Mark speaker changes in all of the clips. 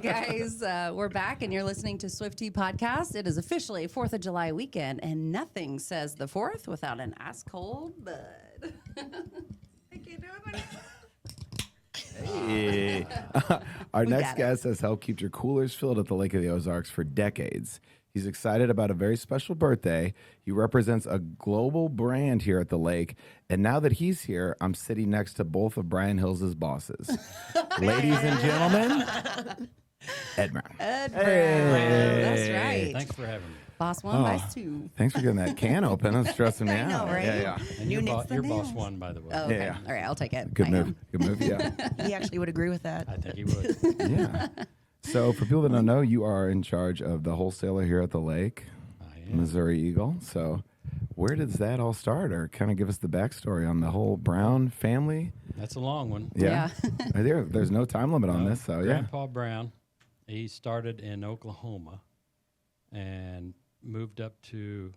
Speaker 1: right, guys, we're back, and you're listening to SwifTea Podcast. It is officially 4th of July weekend, and nothing says the 4th without an ice-cold bud. I can't do it
Speaker 2: Hey. Our next guest has helped keep your coolers filled at the Lake of the Ozarks for decades. He's excited about a very special birthday. He represents a global brand here at the lake. And now that he's here, I'm sitting next to both of Brian Hills' bosses. Ladies and gentlemen, Ed Brown.
Speaker 1: Ed Brown. That's right.
Speaker 3: Thanks for having me.
Speaker 1: Boss one, boss two.
Speaker 2: Thanks for getting that can open. I'm stressing me
Speaker 1: I know,
Speaker 2: out.
Speaker 1: right?
Speaker 2: Yeah.
Speaker 3: And
Speaker 1: You
Speaker 3: your,
Speaker 1: nix the
Speaker 3: your boss
Speaker 1: nails.
Speaker 3: won, by the way.
Speaker 1: Oh, okay.
Speaker 2: Yeah.
Speaker 1: All right, I'll take it.
Speaker 2: Good
Speaker 1: I
Speaker 2: move.
Speaker 1: am.
Speaker 2: Good move, yeah.
Speaker 4: He actually would agree with that.
Speaker 3: I think he would.
Speaker 2: Yeah. So for people that don't know, you are in charge of the wholesaler here at the lake,
Speaker 3: I am.
Speaker 2: Missouri Eagle. So where does that all start? Or kind of give us the backstory on the whole Brown family?
Speaker 3: That's a long one.
Speaker 2: Yeah. There's no time limit on this, so yeah.
Speaker 3: Grandpa Brown, he started in Oklahoma and moved up to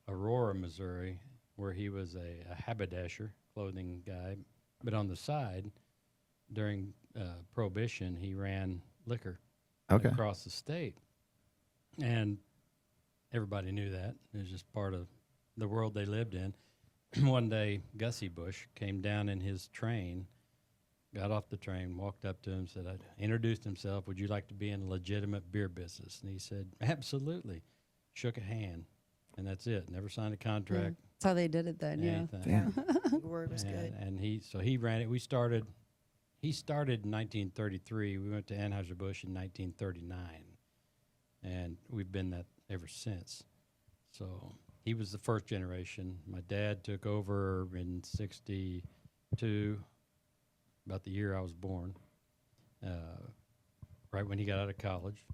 Speaker 3: Aurora, Missouri, where he was a haberdasher, clothing guy. But on the side, during Prohibition, he ran liquor across the state. And everybody knew that. It was just part of the world they lived in. One day, Gussie Bush came down in his train, got off the train, walked up to him, said, introduced himself, would you like to be in a legitimate beer business? And he said, absolutely. Shook a hand, and that's it. Never signed a contract.
Speaker 1: That's how they did it then,
Speaker 3: anything.
Speaker 2: Damn.
Speaker 4: The word was good.
Speaker 3: And he ran it. He started in 1933. We went to Anheuser-Busch in 1939, and we've been that ever since. So he was the first generation. My dad took over in 62, about the year I was born, right when he got out of college.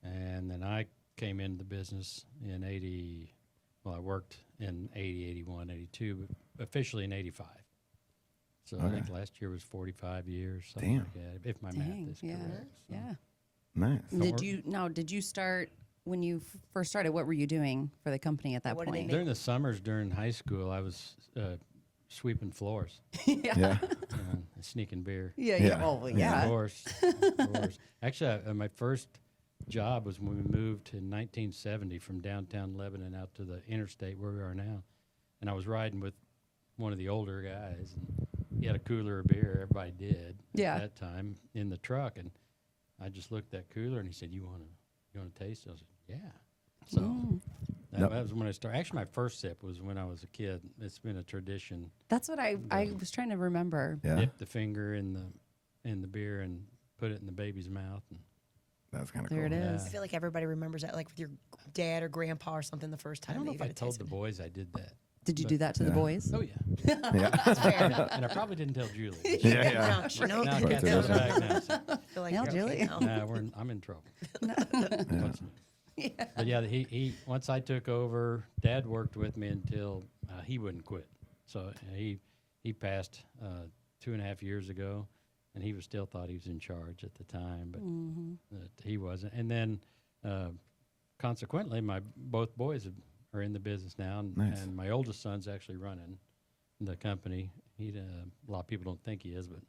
Speaker 3: And then I came into the business in 80, well, I worked in 80, 81, 82, but officially in 85. So I think last year was 45 years, something
Speaker 2: Damn.
Speaker 3: like that, if my
Speaker 1: Dang,
Speaker 3: math is
Speaker 1: yeah,
Speaker 3: correct. So.
Speaker 1: yeah.
Speaker 2: Nice.
Speaker 1: Did you start when you first started? What were you doing for the company at that
Speaker 4: What did they
Speaker 1: point?
Speaker 4: make?
Speaker 3: During the summers during high school, I was sweeping floors,
Speaker 2: Yeah.
Speaker 3: sneaking beer.
Speaker 1: Yeah.
Speaker 2: Yeah.
Speaker 1: Oh,
Speaker 3: Of
Speaker 1: yeah.
Speaker 3: course. Actually, my first job was when we moved in 1970 from downtown Lebanon out to the interstate where we are now. And I was riding with one of the older guys, and he had a cooler of beer. Everybody did at that time in the truck. And I just looked at that cooler, and he said, you want to taste it? I was like, yeah. So that was when I started. Actually, my first sip was when I was a kid. It's been a tradition.
Speaker 1: That's what I was trying to remember.
Speaker 2: Yeah.
Speaker 3: Dip the finger in the beer and put it in the baby's mouth. And
Speaker 2: That's kind of cool.
Speaker 1: There it is.
Speaker 4: I feel like everybody remembers that, like with your dad or grandpa or something the first
Speaker 3: I
Speaker 4: time.
Speaker 3: don't know
Speaker 4: that
Speaker 3: if
Speaker 4: you
Speaker 3: I
Speaker 4: got a
Speaker 3: told
Speaker 4: taste
Speaker 3: the
Speaker 4: of it.
Speaker 3: boys I did that.
Speaker 1: Did you do that to the boys?
Speaker 3: Oh, yeah.
Speaker 2: Yeah.
Speaker 3: And I probably didn't tell Julie.
Speaker 2: Yeah.
Speaker 4: Gosh, you know,
Speaker 3: Now I
Speaker 2: Right.
Speaker 3: can't tell her back now. So,
Speaker 4: I feel like
Speaker 1: Now,
Speaker 4: you're okay
Speaker 1: Julie.
Speaker 4: now.
Speaker 3: I'm in trouble. But yeah, he once I took over, Dad worked with me until he wouldn't quit. So he passed 2.5 years ago, and he still thought he was in charge at the time, but he wasn't. And then consequently, both boys are in the business now, and my oldest son's actually running the company. A lot of people don't think he is, but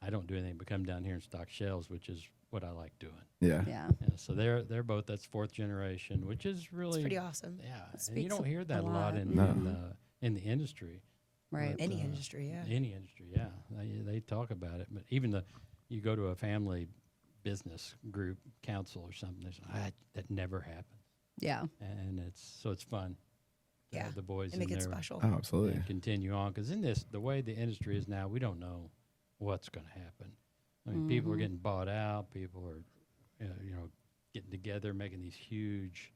Speaker 3: I don't do anything but come down here and stock shelves, which is what I like doing.
Speaker 2: Yeah.
Speaker 1: Yeah.
Speaker 3: Yeah, so they're both, that's fourth generation, which is really
Speaker 4: It's pretty awesome.
Speaker 3: Yeah, and you
Speaker 1: speaks
Speaker 3: don't hear that
Speaker 1: a
Speaker 3: a lot
Speaker 1: lot.
Speaker 3: in the industry.
Speaker 1: Right.
Speaker 3: But,
Speaker 4: Any industry, yeah.
Speaker 3: Any industry, yeah. They talk about it, but even you go to a family business group council or something, that never happens,
Speaker 1: Yeah.
Speaker 3: and it's fun. to
Speaker 4: Yeah,
Speaker 3: have the boys
Speaker 4: and make
Speaker 3: in
Speaker 4: it
Speaker 3: there
Speaker 4: special.
Speaker 2: Oh, absolutely.
Speaker 3: and continue on, because the way the industry is now, we don't know what's going to happen. I mean, people are getting bought out. People are, getting together, making these huge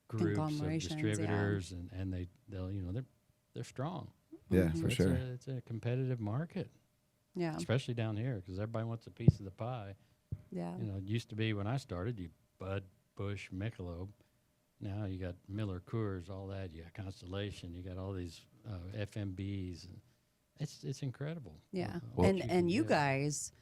Speaker 3: groups of
Speaker 1: Conglomerations, yeah.
Speaker 3: distributors, and they're strong.
Speaker 2: Yeah,
Speaker 3: So
Speaker 2: for sure.
Speaker 3: It's a competitive market,
Speaker 1: Yeah.
Speaker 3: especially down here, because everybody wants a piece of the pie.
Speaker 1: Yeah.
Speaker 3: It used to be when I started, you Bud, Bush, Michelob. Now you got Miller Coors, all that. You got Constellation. You got all these FMBs. It's incredible.
Speaker 1: Yeah.
Speaker 3: what
Speaker 1: And
Speaker 3: can
Speaker 1: you
Speaker 3: get.
Speaker 1: guys,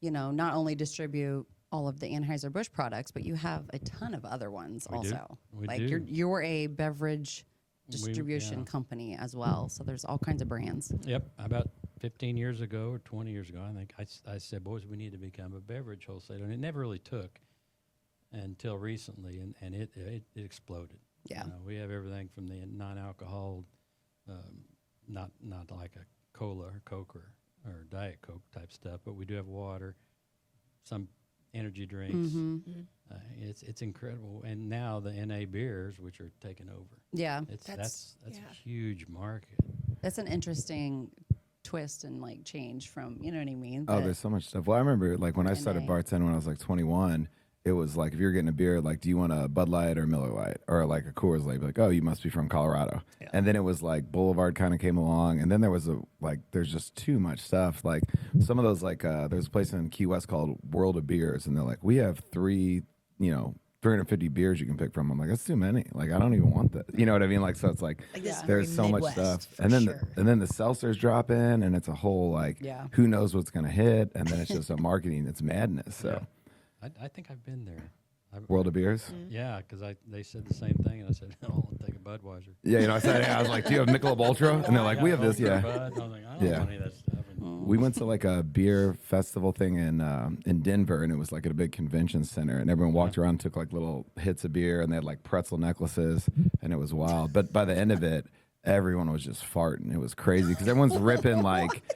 Speaker 1: not only distribute all of the Anheuser-Busch products, but you have a ton of other ones
Speaker 3: We do.
Speaker 1: also.
Speaker 3: We
Speaker 1: like
Speaker 3: do.
Speaker 1: you're a beverage
Speaker 3: We-
Speaker 1: distribution
Speaker 3: yeah.
Speaker 1: company as well. So there's all kinds of brands.
Speaker 3: Yep, about 15 years ago or 20 years ago, I think I said, boys, we need to become a beverage wholesaler. And it never really took until recently, and it exploded.
Speaker 1: Yeah.
Speaker 3: You know, we have everything from the non-alcohol, not like a cola or Coke or Diet Coke type stuff, but we do have water, some energy drinks. It's incredible. And now the NA beers, which are taking over.
Speaker 1: Yeah.
Speaker 3: That's a huge market.
Speaker 1: That's an interesting twist and like change from, you know what I mean?
Speaker 2: Oh, there's so much stuff. Well, I remember like when I started
Speaker 1: NA.
Speaker 2: bartending when I was like 21, it was like if you're getting a beer, like, do you want a Bud Light or Miller Lite or like a Coors Light? Like, oh, you must be from Colorado.
Speaker 4: Yeah.
Speaker 2: And then it was like Boulevard kind of came along, and then there was there's just too much stuff. Like some of those, like there's a place in Key West called World of Beers, and they're like, we have 350 beers you can pick from. I'm like, that's too many. Like, I don't even want that. You know what I mean? Like, so it's like
Speaker 4: this is
Speaker 2: there's
Speaker 4: very
Speaker 2: so much
Speaker 4: Midwest,
Speaker 2: stuff,
Speaker 4: for
Speaker 2: and then
Speaker 4: sure.
Speaker 2: and then the seltzers drop in, and it's a whole like, who knows what's gonna hit, and then it's just a marketing. It's madness. So,
Speaker 3: I think I've been there.
Speaker 2: World of Beers.
Speaker 3: Yeah, because they said the same thing, and I said, I'll take a Budweiser.
Speaker 2: Yeah, I said, I was like, do you have Michelob Ultra? And they're like, we have this. Yeah.
Speaker 3: Bud. I was like, I don't want any of that stuff. And
Speaker 2: We went to like a beer festival thing in Denver, and it was like at a big convention center, and everyone walked around, took like little hits of beer, and they had like pretzel necklaces, and it was wild. But by the end of it, everyone was just farting. It was crazy because everyone's ripping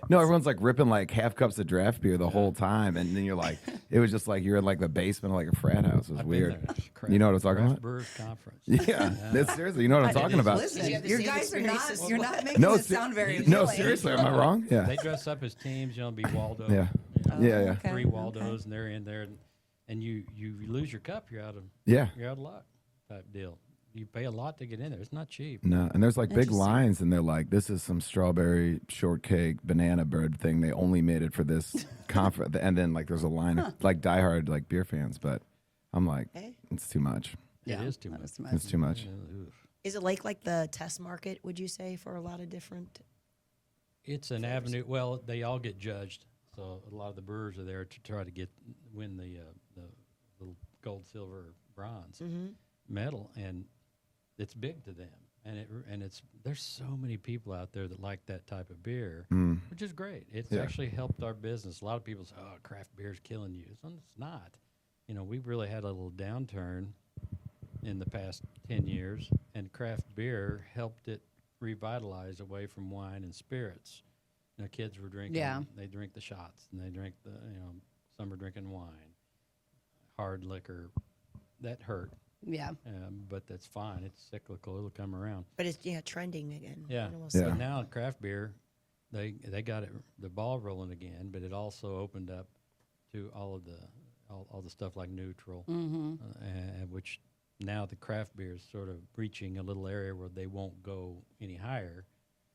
Speaker 2: everyone's like ripping like half cups of draft beer the whole time, and then you're like, it was just like you're in like the basement of like a frat house. It was
Speaker 3: I've
Speaker 2: weird.
Speaker 3: been there.
Speaker 2: You know what I'm talking
Speaker 3: Craft
Speaker 2: about?
Speaker 3: Brewers Conference.
Speaker 2: Yeah, that's seriously. You know what I'm talking about?
Speaker 1: Listen,
Speaker 4: Did you have the
Speaker 1: your
Speaker 4: same
Speaker 1: guys are not,
Speaker 4: experiences?
Speaker 1: you're not making
Speaker 2: No,
Speaker 1: this sound very
Speaker 2: no,
Speaker 1: appealing.
Speaker 2: seriously, am I wrong? Yeah,
Speaker 3: They dress up as teams, be Waldo.
Speaker 2: Yeah.
Speaker 3: you know,
Speaker 2: Yeah.
Speaker 1: Okay,
Speaker 3: 3 Waldos, and they're in there, and you lose your cup, you're out of luck type deal. You pay a lot to get in there. It's not cheap.
Speaker 2: No, and there's like big
Speaker 1: Interesting.
Speaker 2: lines, and they're like, "This is some strawberry shortcake banana bread thing. They only made it for this conference." And then like there's a line of like diehard like beer fans, but I'm like, it's too much.
Speaker 3: It is too
Speaker 1: that
Speaker 3: much.
Speaker 1: was too much.
Speaker 2: It's too much.
Speaker 4: Is it like the test market, would you say, for a lot of different?
Speaker 3: It's an avenue. Well, they all get judged, so a lot of the brewers are there to try to win the little gold, silver, or bronze medal, and it's big to them. And it's there's so many people out there that like that type of beer, which is great. It's actually helped our business. A lot of people say, "Oh, craft beer is killing you." It's not. You know, we've really had a little downturn in the past 10 years, and craft beer helped it revitalize away from wine and spirits. You know, kids were drinking.
Speaker 1: Yeah.
Speaker 3: They drink the shots, and they drink some are drinking wine, hard liquor. That hurt.
Speaker 1: Yeah.
Speaker 3: But that's fine. It's cyclical. It'll come around.
Speaker 4: But it's trending again.
Speaker 3: Yeah.
Speaker 4: You know,
Speaker 2: Yeah.
Speaker 3: But now craft beer, they got the ball rolling again. But it also opened up to all the stuff like neutral, which now the craft beer is sort of reaching a little area where they won't go any higher.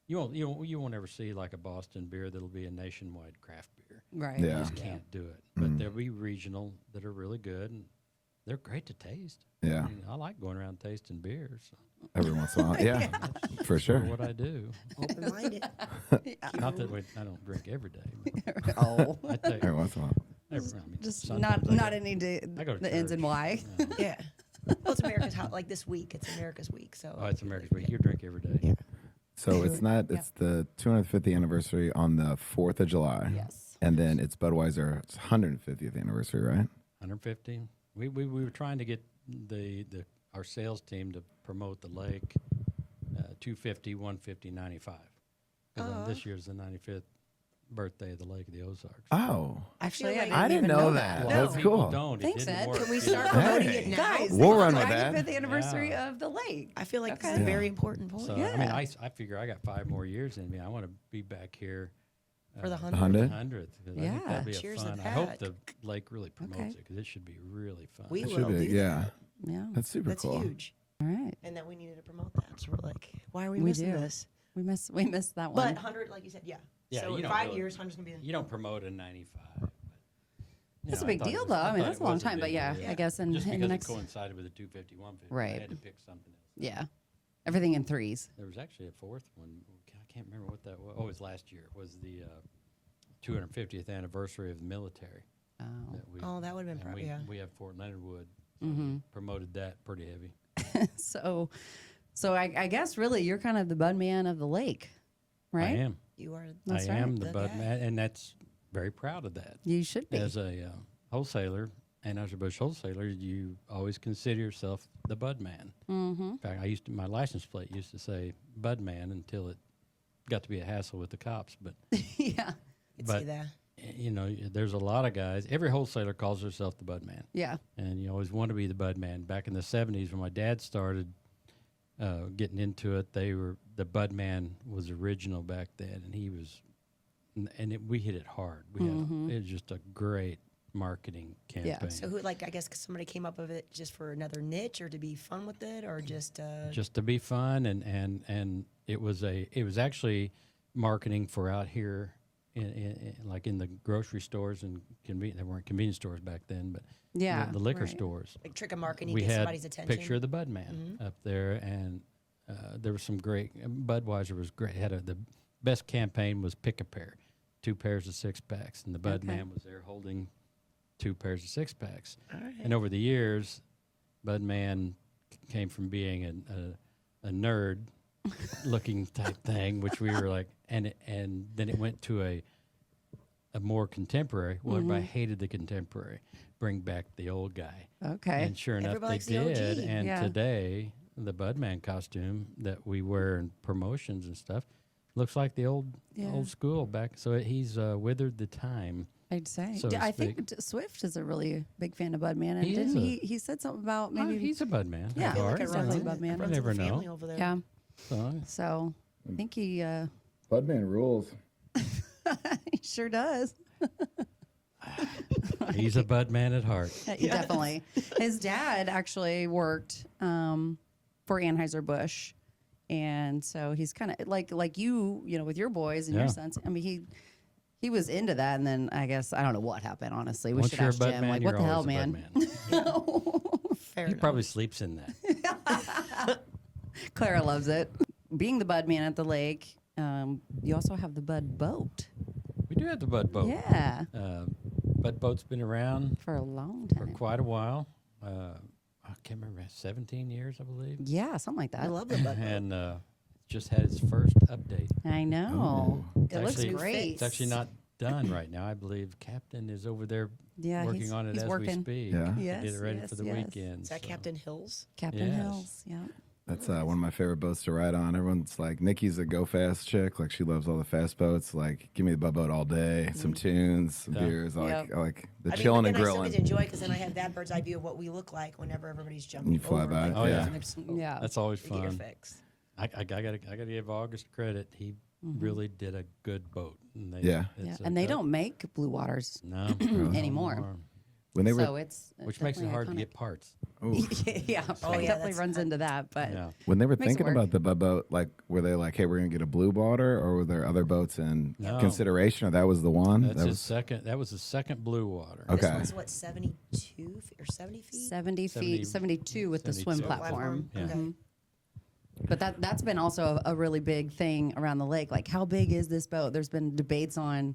Speaker 3: You won't ever see like a Boston beer that'll be a nationwide craft beer.
Speaker 1: Right.
Speaker 2: Yeah.
Speaker 3: You just can't do it. But there'll be regional that are really good, and they're great to taste.
Speaker 2: Yeah,
Speaker 3: I mean, I like going around tasting beers.
Speaker 2: every once in a while. Yeah, for sure.
Speaker 3: What I do.
Speaker 4: open-minded.
Speaker 3: Not that I don't drink every day. But
Speaker 1: Oh.
Speaker 3: I take
Speaker 2: Every once in a while.
Speaker 1: Just
Speaker 3: sometimes
Speaker 1: not
Speaker 3: I
Speaker 1: any
Speaker 3: go to
Speaker 1: the ends and
Speaker 3: church.
Speaker 1: why.
Speaker 4: Yeah. Well, it's America's like this week. It's America's week. So.
Speaker 3: Oh, it's America's Week. You drink every day.
Speaker 4: Yeah.
Speaker 2: So it's not. It's the 250th anniversary on the 4th of July.
Speaker 1: Yes.
Speaker 2: And then it's Budweiser's 150th anniversary, right?
Speaker 3: 150. We were trying to get our sales team to promote the lake 250, 150, 95. Because this year's the 95th birthday of the Lake of the Ozarks.
Speaker 2: Oh,
Speaker 1: Actually,
Speaker 4: like-
Speaker 2: I didn't
Speaker 1: even
Speaker 2: know that.
Speaker 1: Wow.
Speaker 2: That's
Speaker 3: People
Speaker 2: cool.
Speaker 3: don't.
Speaker 1: Thanks,
Speaker 3: it didn't
Speaker 1: Ed.
Speaker 3: work.
Speaker 4: Can we
Speaker 3: It
Speaker 4: start
Speaker 3: didn't work.
Speaker 4: promoting
Speaker 2: Hey.
Speaker 4: it now?
Speaker 1: Guys,
Speaker 2: We'll
Speaker 1: this
Speaker 2: run
Speaker 1: is
Speaker 2: with
Speaker 1: the
Speaker 2: that.
Speaker 1: 95th anniversary
Speaker 3: Yeah.
Speaker 1: of the lake.
Speaker 4: I feel like this is
Speaker 1: Okay.
Speaker 4: a very important point.
Speaker 3: So, I
Speaker 1: Yeah.
Speaker 3: mean, I figure I got 5 more years in me. I want to be back here
Speaker 4: For the
Speaker 3: for
Speaker 4: 100th?
Speaker 3: 100th. I
Speaker 1: Yeah.
Speaker 3: think that'll be
Speaker 4: Cheers to
Speaker 3: fun. I hope
Speaker 4: that.
Speaker 3: the lake really promotes
Speaker 1: Okay.
Speaker 3: it because it should be really fun.
Speaker 4: We
Speaker 2: It
Speaker 4: will
Speaker 2: should be.
Speaker 4: do
Speaker 2: Yeah,
Speaker 4: that.
Speaker 1: Yeah.
Speaker 2: that's super
Speaker 4: That's
Speaker 2: cool.
Speaker 4: huge.
Speaker 1: All right.
Speaker 4: And that we needed to promote that. So we're like, why are we
Speaker 1: We
Speaker 4: missing
Speaker 1: do.
Speaker 4: this?
Speaker 1: We missed that
Speaker 4: But
Speaker 1: one.
Speaker 4: 100, like you said, yeah.
Speaker 3: Yeah,
Speaker 4: So
Speaker 3: you
Speaker 4: in
Speaker 3: don't
Speaker 4: 5
Speaker 3: really-
Speaker 4: years, 100's going to be
Speaker 3: You don't promote a 95. But,
Speaker 1: That's a
Speaker 3: I
Speaker 1: big
Speaker 3: thought it
Speaker 1: deal,
Speaker 3: was-
Speaker 1: though. I mean,
Speaker 3: thought
Speaker 1: that's
Speaker 3: it
Speaker 1: a long
Speaker 3: was
Speaker 1: time, but
Speaker 3: big
Speaker 1: yeah,
Speaker 3: deal.
Speaker 1: I guess in
Speaker 3: Just
Speaker 1: the
Speaker 3: because
Speaker 1: next,
Speaker 3: it coincided with the 250, 150.
Speaker 1: Right.
Speaker 3: I had to pick something else.
Speaker 1: yeah, everything in threes.
Speaker 3: There was actually a 4th one. I can't remember what that was. Oh, it was last year. It was the 250th anniversary of the military.
Speaker 1: Oh.
Speaker 4: Oh, that would have been
Speaker 3: and
Speaker 4: yeah.
Speaker 3: we have Fort Leonard Wood. So
Speaker 1: Mm-hmm.
Speaker 3: we promoted that pretty heavy.
Speaker 1: So I guess really you're kind of the bud man of the lake, right?
Speaker 3: I am.
Speaker 4: You are.
Speaker 1: That's
Speaker 3: I
Speaker 1: right.
Speaker 3: am the
Speaker 4: The
Speaker 3: bud
Speaker 4: guy.
Speaker 3: man, and that's very proud of that.
Speaker 1: You should be.
Speaker 3: As a wholesaler, Anheuser-Busch wholesaler, you always consider yourself the bud man.
Speaker 1: Mm-hmm.
Speaker 3: In fact, my license plate used to say bud man until it got to be a hassle with the cops. But
Speaker 1: Yeah.
Speaker 4: Could
Speaker 3: But-
Speaker 4: see that.
Speaker 3: you know, there's a lot of guys. Every wholesaler calls herself the bud man,
Speaker 1: Yeah.
Speaker 3: and you always want to be the bud man. Back in the '70s, when my dad started getting into it, the bud man was original back then, and he was, we hit it hard. It was just a great marketing campaign.
Speaker 4: So who, like, I guess somebody came up with it just for another niche or to be fun with it or just
Speaker 3: to be fun, and it was actually marketing for out here. Like in the grocery stores and there weren't convenience stores back then, but
Speaker 1: Yeah.
Speaker 3: the liquor
Speaker 1: right.
Speaker 3: stores.
Speaker 4: like trick of marketing,
Speaker 3: We
Speaker 4: get
Speaker 3: had
Speaker 4: somebody's attention?
Speaker 3: picture of the Bud Man up there, and there was some great. Budweiser was great. The best campaign was pick a pair, 2 pairs of 6-packs, and the Bud
Speaker 1: Okay.
Speaker 3: Man was there holding 2 pairs of 6-packs.
Speaker 4: All right.
Speaker 3: And over the years, Bud Man came from being a nerd looking type thing, which we were like, and then it went to a more contemporary. Well, everybody hated the contemporary. Bring back the old guy.
Speaker 1: Okay.
Speaker 3: And sure enough,
Speaker 4: Everybody
Speaker 3: they
Speaker 4: likes the
Speaker 3: did.
Speaker 4: OG.
Speaker 3: And
Speaker 1: Yeah.
Speaker 3: today, the Budman costume that we wear in promotions and stuff looks like the old school back. So he's withered the time.
Speaker 1: I'd say.
Speaker 3: so to
Speaker 1: I think
Speaker 3: speak.
Speaker 1: Swift is a really big fan of Budman, and
Speaker 3: He is
Speaker 1: didn't
Speaker 3: a-
Speaker 1: he said something about
Speaker 3: Oh,
Speaker 1: maybe
Speaker 3: he's a Budman.
Speaker 1: Yeah,
Speaker 3: at
Speaker 1: I feel
Speaker 3: heart,
Speaker 1: like it
Speaker 3: you
Speaker 1: runs
Speaker 3: know.
Speaker 1: in Bud Man.
Speaker 4: Runs
Speaker 3: never
Speaker 4: in the
Speaker 3: know.
Speaker 4: family over there.
Speaker 1: yeah.
Speaker 3: So,
Speaker 1: So I think he
Speaker 2: Budman rules.
Speaker 1: he sure does.
Speaker 3: he's a Budman at heart.
Speaker 1: He definitely. His dad actually worked for Anheuser-Busch. And so he's kind of like you know, with your boys and your
Speaker 3: Yeah.
Speaker 1: sons. I mean, he was into that, and then I guess I don't know what happened. Honestly, we
Speaker 3: Once
Speaker 1: should
Speaker 3: you're a
Speaker 1: ask
Speaker 3: Bud
Speaker 1: Jim.
Speaker 3: man,
Speaker 1: Like,
Speaker 3: you're
Speaker 1: what the hell,
Speaker 3: always a
Speaker 1: man?
Speaker 3: Bud man.
Speaker 4: Fair
Speaker 3: He
Speaker 4: enough.
Speaker 3: probably sleeps in that.
Speaker 1: Clara loves it. Being the Bud man at the lake, you also have the Bud boat.
Speaker 3: We do have the Bud boat.
Speaker 1: Yeah,
Speaker 3: Bud boat's been around
Speaker 1: for a long
Speaker 3: for
Speaker 1: time.
Speaker 3: quite a while. I can't remember, 17 years, I believe.
Speaker 1: Yeah, something like
Speaker 4: I
Speaker 1: that.
Speaker 4: love the Bud Boat.
Speaker 3: And just had its first update.
Speaker 1: I know. It looks
Speaker 3: actually-
Speaker 1: great.
Speaker 3: It's actually not done right now. I believe Captain is over there
Speaker 1: Yeah,
Speaker 3: working
Speaker 1: he's-
Speaker 3: on it
Speaker 1: he's
Speaker 3: as
Speaker 1: working.
Speaker 3: we speak.
Speaker 2: Yeah.
Speaker 3: to
Speaker 1: Yes,
Speaker 3: get it ready
Speaker 1: yes,
Speaker 3: for the
Speaker 1: yes.
Speaker 3: weekend.
Speaker 4: Is that
Speaker 3: so.
Speaker 4: Captain Hills?
Speaker 1: Captain
Speaker 3: Yes.
Speaker 1: Hills. Yeah.
Speaker 2: That's one of my favorite boats to ride on. Everyone's like, Nikki's a go fast chick. Like, she loves all the fast boats. Like, give me the Bud boat all day. Some tunes, some
Speaker 3: Yeah.
Speaker 2: beers.
Speaker 1: Yep.
Speaker 2: I like the
Speaker 4: I mean,
Speaker 2: chilling
Speaker 4: but
Speaker 2: and
Speaker 4: then I still
Speaker 2: grilling.
Speaker 4: get to enjoy because then I have that bird's eye view of what we look like whenever everybody's jumping.
Speaker 2: You fly
Speaker 4: over,
Speaker 2: by,
Speaker 4: like,
Speaker 3: Oh, yeah.
Speaker 4: the next-
Speaker 1: Yeah.
Speaker 3: That's always
Speaker 4: to get your
Speaker 3: fun.
Speaker 4: fix.
Speaker 3: I gotta give August credit. He really did a good boat. And they,
Speaker 2: Yeah.
Speaker 1: Yeah.
Speaker 3: it's
Speaker 1: And they don't make blue waters
Speaker 3: no
Speaker 1: anymore.
Speaker 2: When they were,
Speaker 1: So it's
Speaker 3: which makes it
Speaker 1: definitely
Speaker 3: hard to
Speaker 1: iconic.
Speaker 3: get parts.
Speaker 2: ooh,
Speaker 1: yeah,
Speaker 4: Oh,
Speaker 1: it
Speaker 4: yeah,
Speaker 1: definitely
Speaker 4: that's-
Speaker 1: runs into that. But
Speaker 3: Yeah.
Speaker 2: when they were
Speaker 1: Makes it
Speaker 2: thinking
Speaker 1: work.
Speaker 2: about the Bud boat, like, were they like, hey, we're gonna get a blue water, or were there other boats in
Speaker 3: No.
Speaker 2: consideration, or that was the one?
Speaker 3: That's
Speaker 2: that
Speaker 3: his second. That was the second blue water.
Speaker 2: Okay.
Speaker 4: This one's what, 72 or 70 feet?
Speaker 1: 70
Speaker 3: 70
Speaker 1: feet, 72 with the swim
Speaker 3: 72.
Speaker 1: platform.
Speaker 3: Yeah.
Speaker 4: Okay.
Speaker 1: But that's been also a really big thing around the lake. Like, how big is this boat? There's been debates on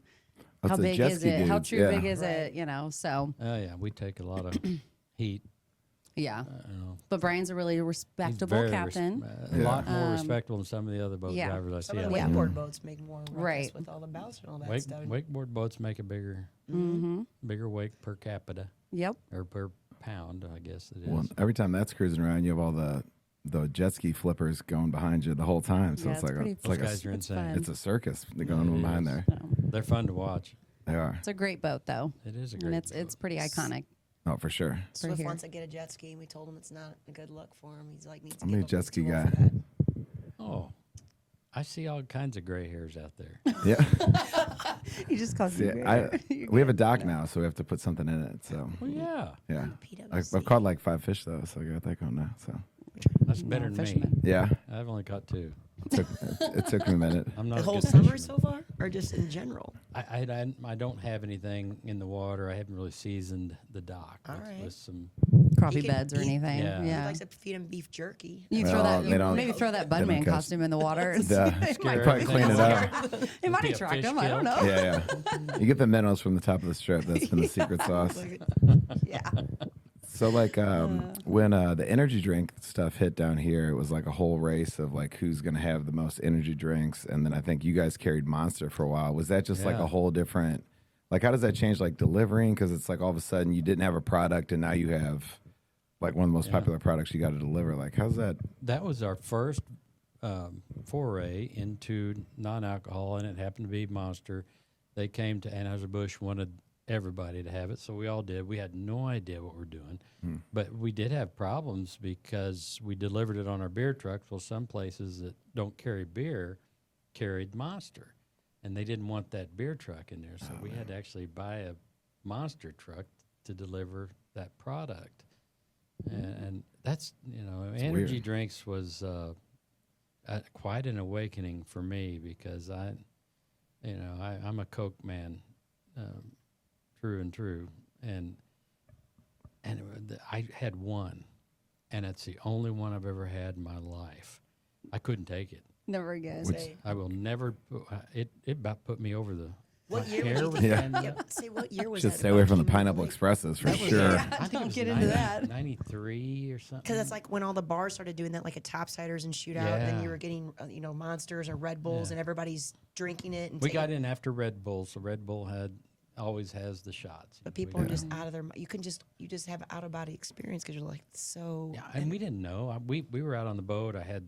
Speaker 2: That's
Speaker 1: how
Speaker 2: the
Speaker 1: big
Speaker 2: jet
Speaker 1: is
Speaker 2: ski
Speaker 1: it? How
Speaker 2: dudes,
Speaker 1: true
Speaker 2: yeah.
Speaker 1: big is
Speaker 4: Right.
Speaker 1: it? You know, so
Speaker 3: Oh yeah, we take a lot of heat.
Speaker 1: yeah.
Speaker 3: You know.
Speaker 1: But Brian's a really
Speaker 3: He's
Speaker 1: respectable
Speaker 3: very
Speaker 1: captain.
Speaker 3: a
Speaker 2: Yeah.
Speaker 3: lot more respectable than some of the other boat
Speaker 1: yeah.
Speaker 3: drivers I
Speaker 4: Some
Speaker 3: see.
Speaker 4: of the
Speaker 3: out there.
Speaker 4: wakeboard boats make more ruckus
Speaker 1: Right.
Speaker 4: with all the bouts and all that
Speaker 3: Wake,
Speaker 4: stuff.
Speaker 3: wakeboard boats make a bigger wake per capita
Speaker 1: Yep.
Speaker 3: or per pound, I guess it is.
Speaker 2: Well, every time that's cruising around, you have all the jet ski flippers going behind you the whole time. So
Speaker 1: Yeah,
Speaker 2: it's
Speaker 1: it's
Speaker 2: like
Speaker 1: pretty-
Speaker 2: it's like
Speaker 3: Those guys are
Speaker 1: It's
Speaker 3: insane.
Speaker 1: fun.
Speaker 2: it's a circus. They're going
Speaker 3: It
Speaker 2: behind
Speaker 3: is.
Speaker 2: there.
Speaker 1: So,
Speaker 3: They're fun to watch.
Speaker 2: They are.
Speaker 1: it's a great boat, though.
Speaker 3: It is a great.
Speaker 1: And it's pretty iconic.
Speaker 2: Oh, for sure.
Speaker 4: Swift
Speaker 1: here.
Speaker 4: wants to get a jet ski, and we told him it's not a good look for him. He's like, needs to
Speaker 2: I'm
Speaker 4: give
Speaker 2: a
Speaker 4: up
Speaker 2: jet
Speaker 4: his
Speaker 2: ski
Speaker 4: tool
Speaker 2: guy.
Speaker 4: for that.
Speaker 3: Oh, I see all kinds of gray hairs out there.
Speaker 2: Yeah.
Speaker 1: He just calls
Speaker 2: See, we have a dock now, so we have to put something in it. So
Speaker 3: Well, yeah,
Speaker 2: yeah,
Speaker 4: PWC.
Speaker 2: I've caught like 5 fish though, so I got that going now. So
Speaker 3: that's better than me.
Speaker 1: fisherman.
Speaker 2: yeah,
Speaker 3: I've only caught 2.
Speaker 2: it took me a minute.
Speaker 3: I'm not
Speaker 4: The
Speaker 3: a
Speaker 4: whole
Speaker 3: good
Speaker 4: summer
Speaker 3: fisherman.
Speaker 4: so far, or just in general?
Speaker 3: I don't have anything in the water. I haven't really seasoned the dock
Speaker 4: All
Speaker 3: with,
Speaker 4: right.
Speaker 3: with some.
Speaker 1: Crappie
Speaker 4: He can
Speaker 1: beds or
Speaker 4: eat-
Speaker 1: anything.
Speaker 3: Yeah.
Speaker 4: He
Speaker 1: Yeah.
Speaker 4: likes to feed him beef jerky.
Speaker 1: You throw
Speaker 2: Well,
Speaker 1: that.
Speaker 2: they
Speaker 1: You
Speaker 2: don't-
Speaker 1: maybe throw that
Speaker 2: they don't
Speaker 1: Budman
Speaker 2: catch-
Speaker 1: costume in the water. And
Speaker 2: Yeah.
Speaker 1: see- it
Speaker 3: Scare
Speaker 1: might,
Speaker 2: Probably clean it up.
Speaker 1: it might
Speaker 3: Be a
Speaker 1: attract
Speaker 3: fish
Speaker 1: him. I don't know.
Speaker 3: kill.
Speaker 2: Yeah, yeah. You get the minnows from the top of the strip. That's been the secret sauce.
Speaker 1: Yeah.
Speaker 2: So like when the energy drink stuff hit down here, it was like a whole race of like who's gonna have the most energy drinks, and then I think you guys carried Monster for a while. Was that just like
Speaker 3: Yeah.
Speaker 2: a whole different? Like, how does that change like delivering? Because it's like all of a sudden you didn't have a product, and now you have like one of the most popular products you got to deliver. Like, how's that?
Speaker 3: That was our first foray into non-alcohol, and it happened to be Monster. They came to Anheuser-Busch, wanted everybody to have it, so we all did. We had no idea what we're doing, but we did have problems because we delivered it on our beer trucks. Well, some places that don't carry beer carried Monster, and they didn't want that beer truck in there, so we had to actually buy a Monster truck to deliver that product. And that's, energy
Speaker 2: weird.
Speaker 3: drinks was quite an awakening for me because I'm a Coke man, true and true, and I had one, and it's the only one I've ever had in my life. I couldn't take it.
Speaker 1: Never again.
Speaker 4: Say,
Speaker 3: I will never. It about put me over the.
Speaker 4: what
Speaker 3: my
Speaker 4: year?
Speaker 3: hair
Speaker 4: Was
Speaker 3: was
Speaker 2: Yeah.
Speaker 3: standing
Speaker 4: Yep.
Speaker 3: up.
Speaker 4: Say what year was
Speaker 2: Should
Speaker 4: that?
Speaker 2: stay away from the
Speaker 4: Do you remember?
Speaker 2: pineapple expresses for
Speaker 3: That was,
Speaker 2: sure.
Speaker 3: I think
Speaker 1: Don't
Speaker 3: it was
Speaker 1: get into that.
Speaker 3: 93 or something.
Speaker 4: Because that's like when all the bars started doing that, like a topsiders and shootout. Then
Speaker 3: Yeah.
Speaker 4: you were getting, Monsters or Red Bulls,
Speaker 3: Yeah.
Speaker 4: and everybody's drinking it. And
Speaker 3: We got in after Red Bull, so Red Bull always has the shots.
Speaker 4: but people are just out of their. You just have out of body experience because you're like so.
Speaker 3: Yeah, and we didn't know. We were out on the boat. I had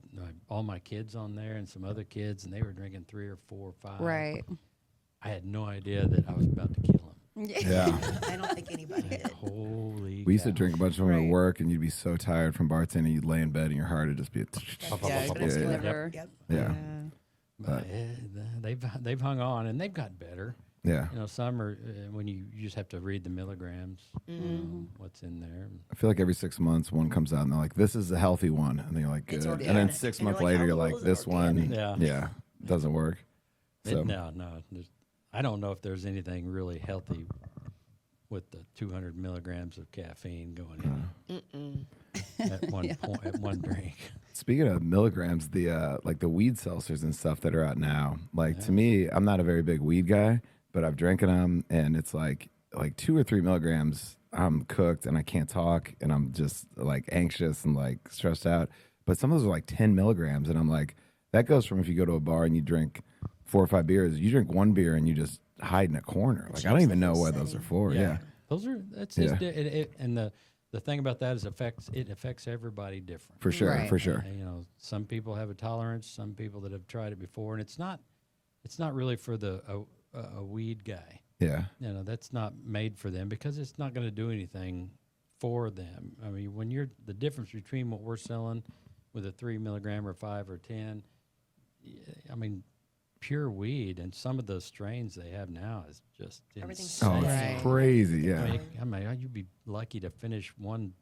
Speaker 3: all my kids on there and some other kids, and they were drinking 3 or 4 or 5.
Speaker 1: Right.
Speaker 3: I had no idea that I was about to kill them.
Speaker 2: Yeah.
Speaker 4: I don't think anybody did.
Speaker 3: Holy!
Speaker 2: We used to
Speaker 3: cow.
Speaker 2: drink a bunch of them
Speaker 1: Right.
Speaker 2: at work, and you'd be so tired from bartending, you'd lay in bed, and your heart would just be.
Speaker 1: Yeah,
Speaker 2: Yeah,
Speaker 1: it's
Speaker 2: yeah.
Speaker 1: never.
Speaker 4: Yep.
Speaker 2: Yeah.
Speaker 3: But, they've hung on and they've got better.
Speaker 2: Yeah.
Speaker 3: Some are when you just have to read the milligrams, what's in there.
Speaker 2: I feel like every 6 months one comes out, and they're like, "This is a healthy one," and then you're like,
Speaker 4: It's
Speaker 2: "Good." And then
Speaker 4: organic.
Speaker 2: 6
Speaker 4: And you're
Speaker 2: months
Speaker 4: like,
Speaker 2: later,
Speaker 4: how
Speaker 2: you're
Speaker 4: well
Speaker 2: like,
Speaker 4: is it
Speaker 2: "This one,
Speaker 3: organic?
Speaker 2: yeah, doesn't work." So
Speaker 3: No. I don't know if there's anything really healthy with the 200 milligrams of caffeine going in at one point, at one drink.
Speaker 2: speaking of milligrams, the like the weed seltzers and stuff that are out now, like to me, I'm not a very big weed guy, but I've drinking them, and it's like 2 or 3 milligrams, I'm cooked and I can't talk, and I'm just like anxious and like stressed out. But some of those are like 10 milligrams, and I'm like, that goes from if you go to a bar and you drink 4 or 5 beers, you drink one beer and you just hide in a corner. Like I don't
Speaker 4: changes
Speaker 2: even
Speaker 4: the
Speaker 2: know
Speaker 4: whole
Speaker 2: what those are
Speaker 4: setting.
Speaker 2: for. Yeah.
Speaker 3: Those are that's
Speaker 2: Yeah.
Speaker 3: and the thing about that is it affects everybody different.
Speaker 2: For sure,
Speaker 1: Right.
Speaker 2: for sure.
Speaker 3: And, some people have a tolerance. Some people that have tried it before, and it's not really for a weed guy.
Speaker 2: Yeah.
Speaker 3: That's not made for them because it's not going to do anything for them. I mean, the difference between what we're selling with a 3 milligram or 5 or 10, I mean, pure weed and some of the strains they have now is just
Speaker 4: Everything's
Speaker 2: Oh,
Speaker 3: insane.
Speaker 2: it's
Speaker 1: Right.
Speaker 2: crazy. Yeah.
Speaker 3: I mean, you'd be lucky to finish one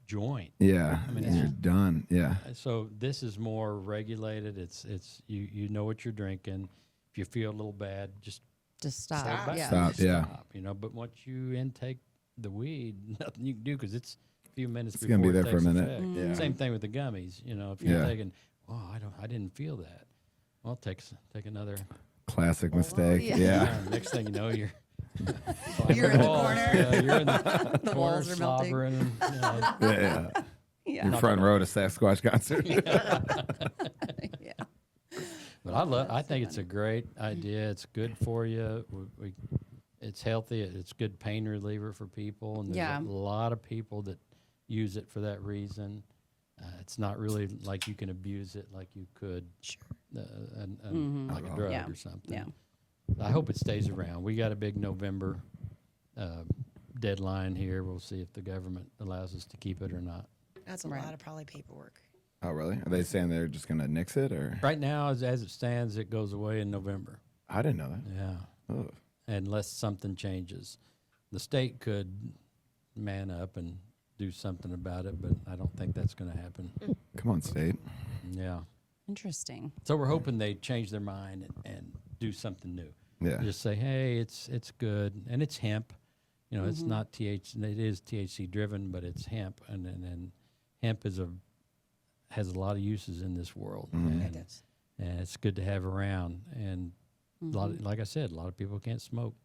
Speaker 3: joint.
Speaker 2: Yeah.
Speaker 3: mean,
Speaker 2: And you're done. Yeah.
Speaker 3: So this is more regulated. It's you know what you're drinking. If you feel a little bad, just
Speaker 1: Just stop.
Speaker 4: Stop.
Speaker 1: Yeah.
Speaker 2: Stop. Yeah.
Speaker 3: stop, But once you intake the weed, nothing you can do because it's a few minutes
Speaker 2: It's
Speaker 3: before
Speaker 2: gonna be
Speaker 3: it
Speaker 2: there for a
Speaker 3: takes
Speaker 2: minute.
Speaker 3: effect.
Speaker 2: Yeah.
Speaker 3: Same thing with the gummies. If you're
Speaker 2: Yeah.
Speaker 3: taking, I didn't feel that. Well, take another.
Speaker 2: Classic mistake.
Speaker 1: yeah.
Speaker 2: Yeah.
Speaker 3: Next thing you know, you're
Speaker 1: You're in the
Speaker 3: walls.
Speaker 1: corner.
Speaker 3: Yeah, you're in the,
Speaker 1: The
Speaker 3: corner
Speaker 1: walls are melting.
Speaker 3: slobbering.
Speaker 2: Yeah.
Speaker 1: Yeah.
Speaker 2: Your front row to Sasquatch concert.
Speaker 1: Yeah.
Speaker 3: But I think it's a great idea. It's good for you. It's healthy. It's good pain reliever for people, and there's
Speaker 1: Yeah.
Speaker 3: a lot of people that use it for that reason. It's not really like you can abuse it like you could, like a drug
Speaker 1: Yeah.
Speaker 3: or something.
Speaker 1: Yeah.
Speaker 3: I hope it stays around. We got a big November deadline here. We'll see if the government allows us to keep it or not.
Speaker 4: That's a
Speaker 1: Right.
Speaker 4: lot of probably paperwork.
Speaker 2: Oh, really? Are they saying they're just gonna nix it, or?
Speaker 3: Right now, as it stands, it goes away in November.
Speaker 2: I didn't know that.
Speaker 3: Yeah.
Speaker 2: Oh.
Speaker 3: Unless something changes. The state could man up and do something about it, but I don't think that's going to happen.
Speaker 2: Come on, state.
Speaker 3: Yeah.
Speaker 1: Interesting.
Speaker 3: So we're hoping they change their mind and do something new.
Speaker 2: Yeah.
Speaker 3: Just say, hey, it's good, and it's hemp. It's not THC. It is THC driven, but it's hemp, and hemp has a lot of uses in this world,
Speaker 4: It does.
Speaker 3: and it's good to have around. And like I said, a lot of people can't smoke.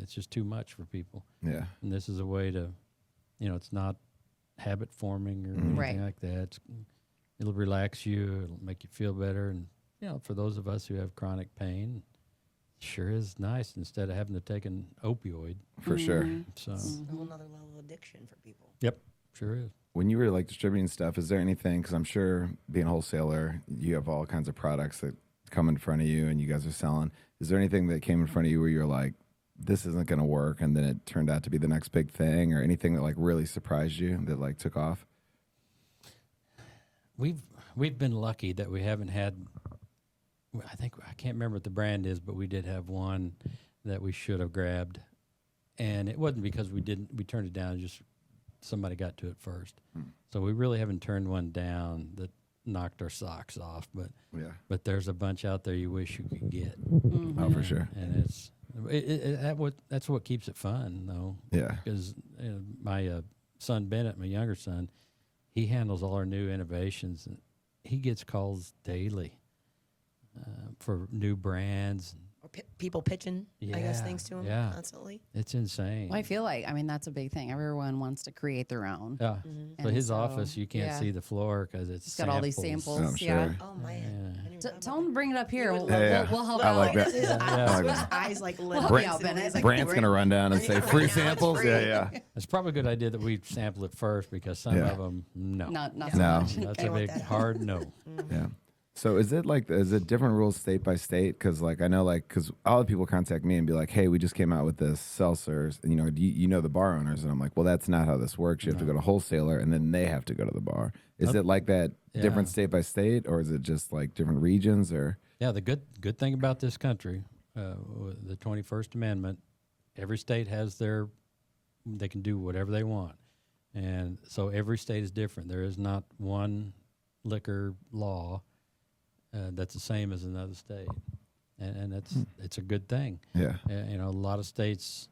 Speaker 3: It's just too much for people.
Speaker 2: Yeah.
Speaker 3: And this is a way to, it's not habit forming or anything
Speaker 1: Right.
Speaker 3: like that. It'll relax you. It'll make you feel better. And, for those of us who have chronic pain, sure is nice instead of having to take an opioid.
Speaker 2: For sure.
Speaker 3: So,
Speaker 4: It's a whole nother level of addiction for people.
Speaker 3: yep, sure is.
Speaker 2: When you were like distributing stuff, is there anything, because I'm sure being a wholesaler, you have all kinds of products that come in front of you and you guys are selling. Is there anything that came in front of you where you're like, this isn't going to work, and then it turned out to be the next big thing, or anything that like really surprised you that like took off?
Speaker 3: We've been lucky that we haven't had, I can't remember what the brand is, but we did have one that we should have grabbed. And it wasn't because we turned it down, just somebody got to it first. So we really haven't turned one down that knocked our socks off, but there's a bunch out there you wish you could get.
Speaker 2: Oh, for sure.
Speaker 3: And that's what keeps it fun, though.
Speaker 2: Yeah.
Speaker 3: Because my son Bennett, my younger son, he handles all our new innovations, and he gets calls daily for new brands.
Speaker 4: Or people pitching, I guess, things to them constantly.
Speaker 3: It's insane.
Speaker 1: Well, I feel like, that's a big thing. Everyone wants to create their own.
Speaker 3: Yeah. So
Speaker 1: And
Speaker 3: his
Speaker 1: so,
Speaker 3: office, you can't see the floor because it's
Speaker 1: He's got all these samples.
Speaker 2: I'm
Speaker 1: Yeah.
Speaker 2: sure.
Speaker 4: Oh, man. I didn't even
Speaker 1: So
Speaker 4: know
Speaker 1: tell
Speaker 4: about
Speaker 1: him to bring it up here. We'll,
Speaker 2: Yeah.
Speaker 1: we'll help
Speaker 2: I
Speaker 1: out.
Speaker 2: like that.
Speaker 4: His eyes,
Speaker 2: I like
Speaker 4: his
Speaker 2: that.
Speaker 4: eyes like lit
Speaker 1: We'll
Speaker 4: up.
Speaker 1: help you out,
Speaker 4: instantly.
Speaker 1: Bennett.
Speaker 4: He's like,
Speaker 2: Brant's going to run down and say
Speaker 4: Right
Speaker 2: free
Speaker 4: now it's
Speaker 2: samples.
Speaker 4: free.
Speaker 2: Yeah.
Speaker 3: It's probably a good idea that we sample it first because some
Speaker 2: Yeah.
Speaker 3: of them, no.
Speaker 1: Not
Speaker 4: Yeah.
Speaker 1: so
Speaker 2: No.
Speaker 1: much.
Speaker 3: That's
Speaker 4: I
Speaker 3: a
Speaker 4: want
Speaker 3: big,
Speaker 4: that.
Speaker 3: hard no.
Speaker 2: Yeah. So is it different rules state by state? Because like I know because all the people contact me and be like, hey, we just came out with this seltzers, and you know the bar owners, and I'm like, well, that's not how this works. You have to go to wholesaler, and then they have to go to the bar. Is it like that different
Speaker 3: Yeah.
Speaker 2: state by state, or is it just like different regions? Or
Speaker 3: Yeah, the good thing about this country, the 21st Amendment, every state has they can do whatever they want. And so every state is different. There is not one liquor law that's the same as another state. And it's a good thing.
Speaker 2: yeah,
Speaker 3: A lot of states,